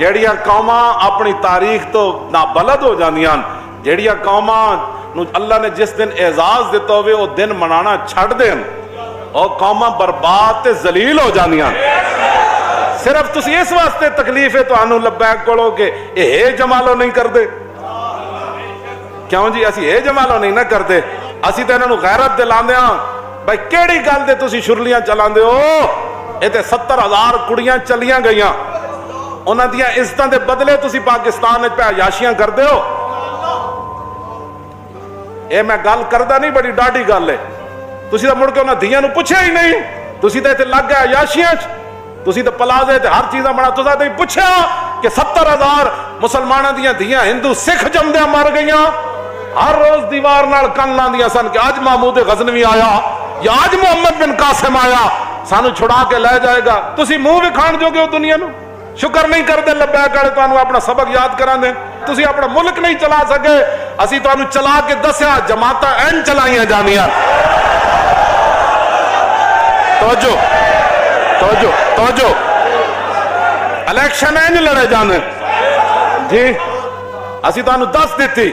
ਜਿਹੜੀਆਂ ਕੌਮਾਂ ਆਪਣੀ ਤਾਰੀਖ ਤੋਂ ਨਾਬਲਦ ਹੋ ਜਾਂਦੀਆਂ, ਜਿਹੜੀਆਂ ਕੌਮਾਂ ਨੂੰ ਅੱਲਾ ਨੇ ਜਿਸ ਦਿਨ ਇਜ਼ਾਜ਼ ਦਿੱਤਾ ਹੋਵੇ ਉਹ ਦਿਨ ਮਨਾਣਾ ਛੱਡ ਦੇਣ, ਉਹ ਕੌਮਾਂ ਬਰਬਾਦ ਤੇ ਜ਼ਲੀਲ ਹੋ ਜਾਂਦੀਆਂ। ਸਿਰਫ ਤੁਸੀਂ ਇਸ ਵਾਸਤੇ ਤਕਲੀਫ ਹੈ ਤੁਹਾਨੂੰ ਲੱਬੈਕ ਕੋਲੋਂ ਕਿ ਇਹ ਜਮਾਲੋ ਨਹੀਂ ਕਰਦੇ। ਕਿਉਂ ਜੀ? ਅਸੀਂ ਇਹ ਜਮਾਲੋ ਨਹੀਂ ਨਾ ਕਰਦੇ, ਅਸੀਂ ਤਾਂ ਇਹਨਾਂ ਨੂੰ ਗੈਰਤ ਦਿਲਾਉਂਦੇ ਹਾਂ। ਬਈ ਕਿਹੜੀ ਗੱਲ ਦੇ ਤੁਸੀਂ ਸ਼ੁਰਲੀਆਂ ਚਲਾਉਂਦੇ ਹੋ? ਇਹ ਤੇ 70,000 ਕੁੜੀਆਂ ਚਲੀਆਂ ਗਈਆਂ, ਉਹਨਾਂ ਦੀਆਂ ਇੱਜ਼ਤਾਂ ਦੇ ਬਦਲੇ ਤੁਸੀਂ ਪਾਕਿਸਤਾਨ ਵਿੱਚ ਅਯਾਸ਼ੀਆਂ ਕਰਦੇ ਹੋ। ਇਹ ਮੈਂ ਗੱਲ ਕਰਦਾ ਨਹੀਂ, ਬੜੀ ਡਾਢੀ ਗੱਲ ਹੈ। ਤੁਸੀਂ ਤਾਂ ਮੁੜ ਕੇ ਉਹਨਾਂ ਧੀਆਂ ਨੂੰ ਪੁੱਛਿਆ ਹੀ ਨਹੀਂ, ਤੁਸੀਂ ਤਾਂ ਇੱਥੇ ਲੱਗ ਗਏ ਅਯਾਸ਼ੀਆਂ 'ਚ, ਤੁਸੀਂ ਤਾਂ ਪਲਾਜ਼ੇ ਤੇ ਹਰ ਚੀਜ਼ਾਂ ਬਣਾ, ਤੁਸੀਂ ਤਾਂ ਪੁੱਛਿਆ ਕਿ 70,000 ਮੁਸਲਮਾਨਾਂ ਦੀਆਂ ਧੀਆਂ ਹਿੰਦੂ ਸਿੱਖ ਜੰਮਦਿਆਂ ਮਰ ਗਈਆਂ। ਹਰ ਰੋਜ਼ ਦੀਵਾਰ ਨਾਲ ਕੰਨ ਲਾਉਂਦੀਆਂ ਸਨ ਕਿ ਅੱਜ mahmud ਗਜ਼ਨਵੀ ਆਇਆ ਜਾਂ ਅੱਜ ਮੁਹੰਮਦ ਬਿਨ ਕਾਸਿਮ ਆਇਆ, ਸਾਨੂੰ ਛੁਡਾ ਕੇ ਲੈ ਜਾਏਗਾ। ਤੁਸੀਂ ਮੂੰਹ ਵਿਖਾਣ ਜੋਗੇ ਹੋ ਦੁਨੀਆ ਨੂੰ? ਸ਼ੁਕਰ ਨਹੀਂ ਕਰਦੇ ਲੱਬੈਕ ਵਾਲੇ ਤੁਹਾਨੂੰ ਆਪਣਾ ਸਬਕ ਯਾਦ ਕਰਾਉਂਦੇ। ਤੁਸੀਂ ਆਪਣਾ ਮੁਲਕ ਨਹੀਂ ਚਲਾ ਸਕੇ, ਅਸੀਂ ਤੁਹਾਨੂੰ ਚਲਾ ਕੇ ਦੱਸਿਆ ਜਮਾਤਾਂ ਐਨ ਚਲਾਈਆਂ ਜਾਂਦੀਆਂ। ਤਵੱਜੋ ਤਵੱਜੋ ਤਵੱਜੋ, ਇਲੈਕਸ਼ਨ ਐਨ ਲੜੇ ਜਾਂਦੇ ਜੀ, ਅਸੀਂ ਤੁਹਾਨੂੰ ਦੱਸ ਦਿੱਤੀ।